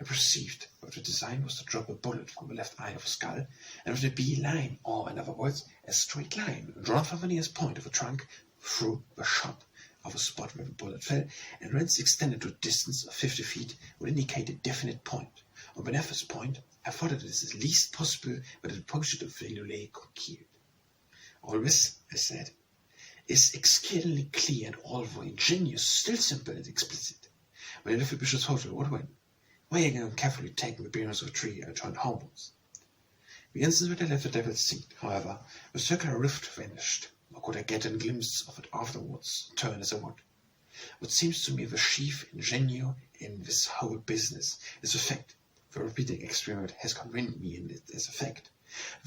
I perceived that the design was to drop a bullet from the left eye of a skull, and with a bee-line, or in other words, a straight line, drawn from the nearest point of a trunk through the shot of a spot where the bullet fell, and whence extended to a distance of 50 feet, would indicate a definite point. On beneath this point, I thought it is at least possible that the portrait of the lay concealed. All this, I said, is exceedingly clear and although ingenious, still simple and explicit. When I left the bishop's hotel, what when? Why again carefully taking the bearings of a tree, I turned homewards. The instant that I left the devil's seat, however, the circular rift vanished, nor could I get a glimpse of it afterwards, turn as I would. What seems to me the chief ingenue in this whole business is the fact, the repeating experiment has convinced me in it as a fact,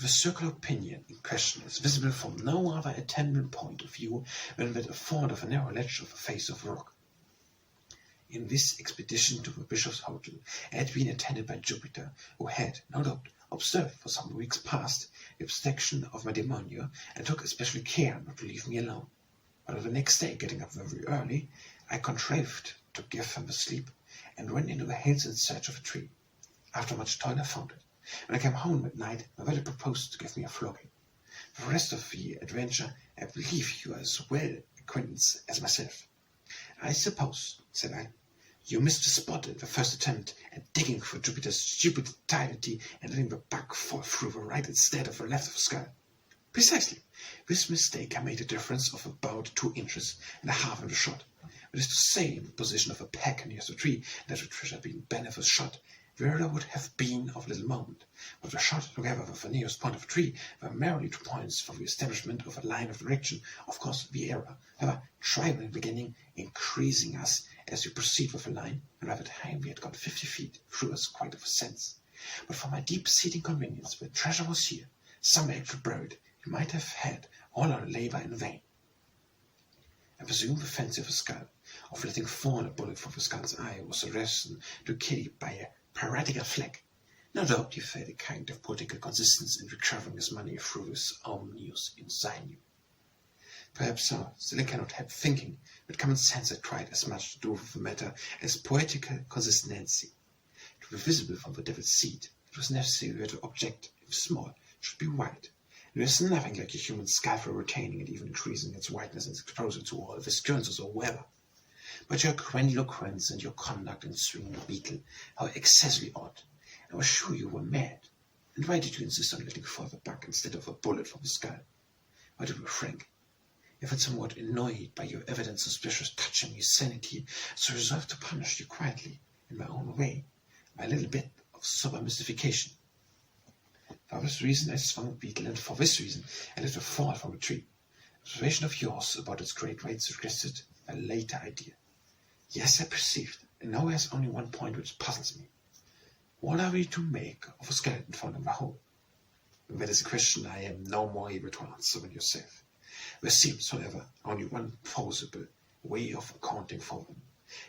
the circular opinion in question is visible from no other attendant point of view than that afforded of a narrow ledge of the face of the rock. In this expedition to the bishop's hotel, I had been attended by Jupiter, who had, no doubt, observed for some weeks past the abstraction of my demonio, and took especial care not to leave me alone. But on the next day, getting up very early, I contrived to give him a sleep, and went into the hills in search of a tree. After much toil, I found it. When I came home at night, my valet proposed to give me a flogging. For the rest of the adventure, I believe you are as well acquainted as myself. I suppose, said I, you missed the spot in the first attempt at digging for Jupiter's stupidity and letting the buck fall through the right instead of the left of the skull. Precisely. This mistake I made a difference of about 2 inches and a half in the shot. That is to say, in the position of a peg near the tree, that the treasure being beneath shot, where there would have been of little moment. But the shot, together with the nearest point of the tree, were merely 2 points for the establishment of a line of direction. Of course, the error, however, trivial in the beginning, increasing us as we proceed with the line, and by the time we had got 50 feet, threw us quite of a sense. But for my deep-seating convenience, the treasure was here, somewhere actually buried. We might have had all our labor in vain. I presume the fancy of a skull, of letting fall a bullet from the skull's eye, was a reason to kill by a piratical flag. No doubt he felt a kind of political consistence in recovering his money through his own use in sinew. Perhaps so, still I cannot help thinking that common sense had quite as much to do with the matter as poetical consistency. To be visible from the devil's seat, it was necessary that the object, if small, should be white. There is nothing like a human skull for retaining and even increasing its whiteness and exposure to all viscourances or weather. But your grandiloquence and your conduct in swinging a beetle, how excessively odd! I was sure you were mad. And why did you insist on letting fall the buck instead of a bullet from the skull? Why, to be frank, I felt somewhat annoyed by your evident suspicious touching your sanity, so resolved to punish you quietly, in my own way, by a little bit of sober mystification. For this reason I swung the beetle, and for this reason I let it fall from a tree. Observation of yours about its great weight suggested a later idea. Yes, I perceived, and now there's only one point which puzzles me. What are we to make of a skeleton found in the hole? That is a question I am no more able to answer than yourself. There seems, however, only one plausible way of accounting for them.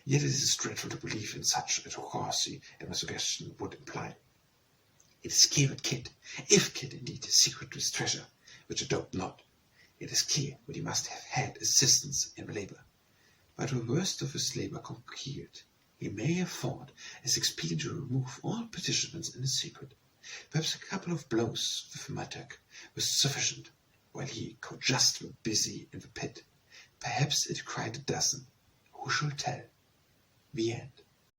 Yet it is dreadful to believe in such autocracy as my suggestion would imply. It is clear that Kit, if Kit indeed is secret to his treasure, which I doubt not, it is clear that he must have had assistance in labor. But the worst of his labor concealed, he may have thought as expedient to remove all participants in his secret. Perhaps a couple of blows with a mattock was sufficient, while he could just were busy in the pit. Perhaps it cried a dozen. Who shall tell? The end.